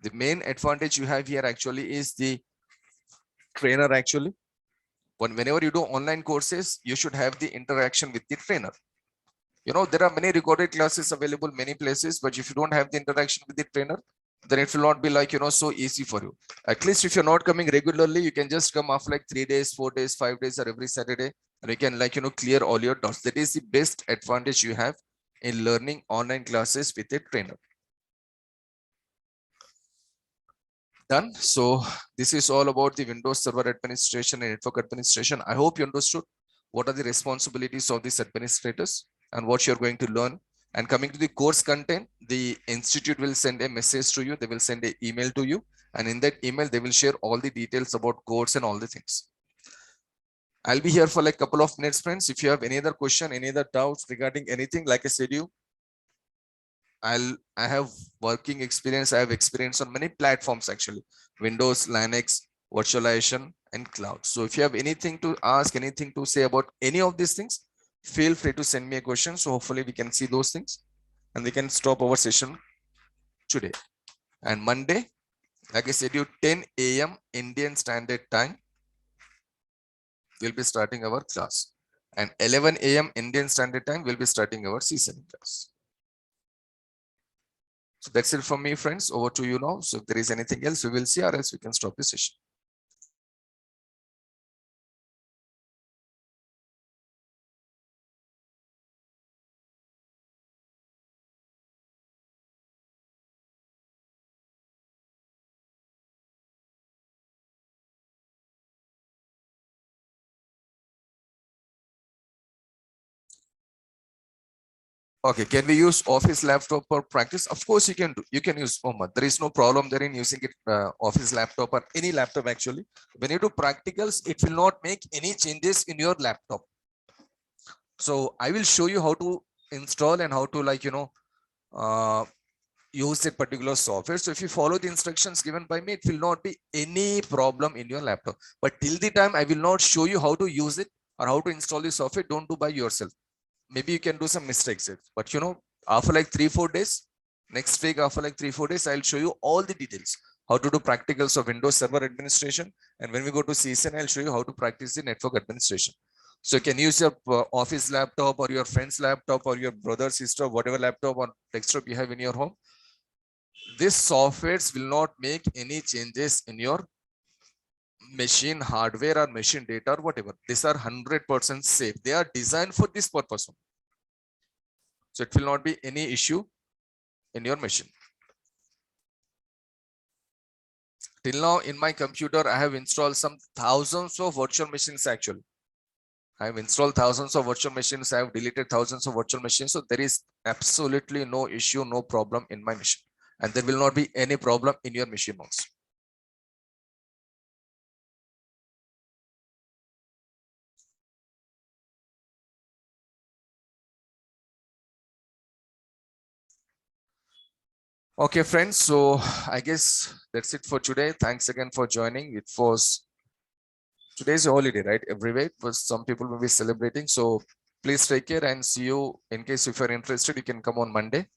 The main advantage you have here actually is the trainer actually. Whenever you do online courses, you should have the interaction with the trainer. You know, there are many recorded classes available many places, but if you don't have the interaction with the trainer, then it will not be like, you know, so easy for you. At least if you're not coming regularly, you can just come after like 3 days, 4 days, 5 days, or every Saturday, and you can like, you know, clear all your doubts. That is the best advantage you have in learning online classes with a trainer. Done. So this is all about the Windows Server administration and network administration. I hope you understood what are the responsibilities of these administrators and what you're going to learn. And coming to the course content, the institute will send a message to you. They will send an email to you. And in that email, they will share all the details about course and all the things. I'll be here for like a couple of minutes, friends. If you have any other question, any other doubts regarding anything, like I said, I have working experience. I have experience on many platforms actually, Windows, Linux, virtualization, and cloud. So if you have anything to ask, anything to say about any of these things, feel free to send me a question. So hopefully we can see those things and we can stop our session today. And Monday, like I said, 10 a.m. Indian Standard Time, we'll be starting our class. And 11 a.m. Indian Standard Time, we'll be starting our season class. So that's it from me, friends. Over to you now. So if there is anything else, we will see, or else we can stop the session. Okay, can we use office laptop for practice? Of course you can do. You can use Mohammed. There is no problem there in using it office laptop or any laptop actually. When you do practicals, it will not make any changes in your laptop. So I will show you how to install and how to like, you know, use that particular software. So if you follow the instructions given by me, it will not be any problem in your laptop. But till the time I will not show you how to use it or how to install the software, don't do by yourself. Maybe you can do some mistakes, but you know, after like 3-4 days, next week, after like 3-4 days, I'll show you all the details, how to do practicals of Windows Server administration. And when we go to CSN, I'll show you how to practice the network administration. So you can use your office laptop or your friend's laptop or your brother, sister, whatever laptop or desktop you have in your home. This softwares will not make any changes in your machine hardware or machine data or whatever. These are 100% safe. They are designed for this purpose. So it will not be any issue in your machine. Till now in my computer, I have installed some thousands of virtual machines actually. I have installed thousands of virtual machines. I have deleted thousands of virtual machines. So there is absolutely no issue, no problem in my machine. And there will not be any problem in your machine also. Okay, friends. So I guess that's it for today. Thanks again for joining. It was today's a holiday, right? Everywhere, but some people will be celebrating. So Please take care and see you. In case if you're interested, you can come on Monday.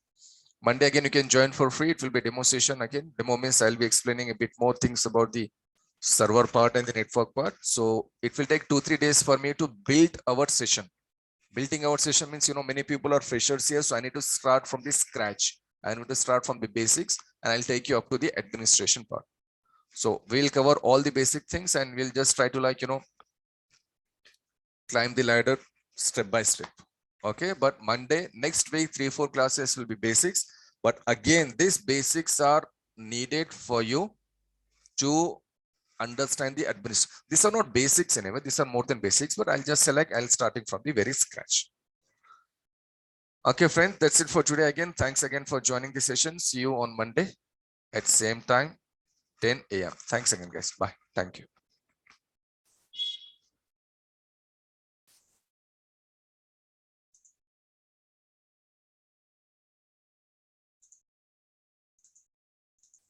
Monday again, you can join for free. It will be a demo session again. Demo means I'll be explaining a bit more things about the server part and the network part. So it will take 2-3 days for me to build our session. Building our session means, many people are freshers here. So I need to start from the scratch. I need to start from the basics and I'll take you up to the administration part. So we'll cover all the basic things and we'll just try to climb the ladder step by step. Okay, but Monday, next week, 3-4 classes will be basics. But again, these basics are needed for you to understand the administration. These are not basics anyway. These are more than basics, but I'll starting from the very scratch. Okay, friend, that's it for today. Again, thanks again for joining the session. See you on Monday at same time, 10 a.m. Thanks again, guys. Bye. Thank you.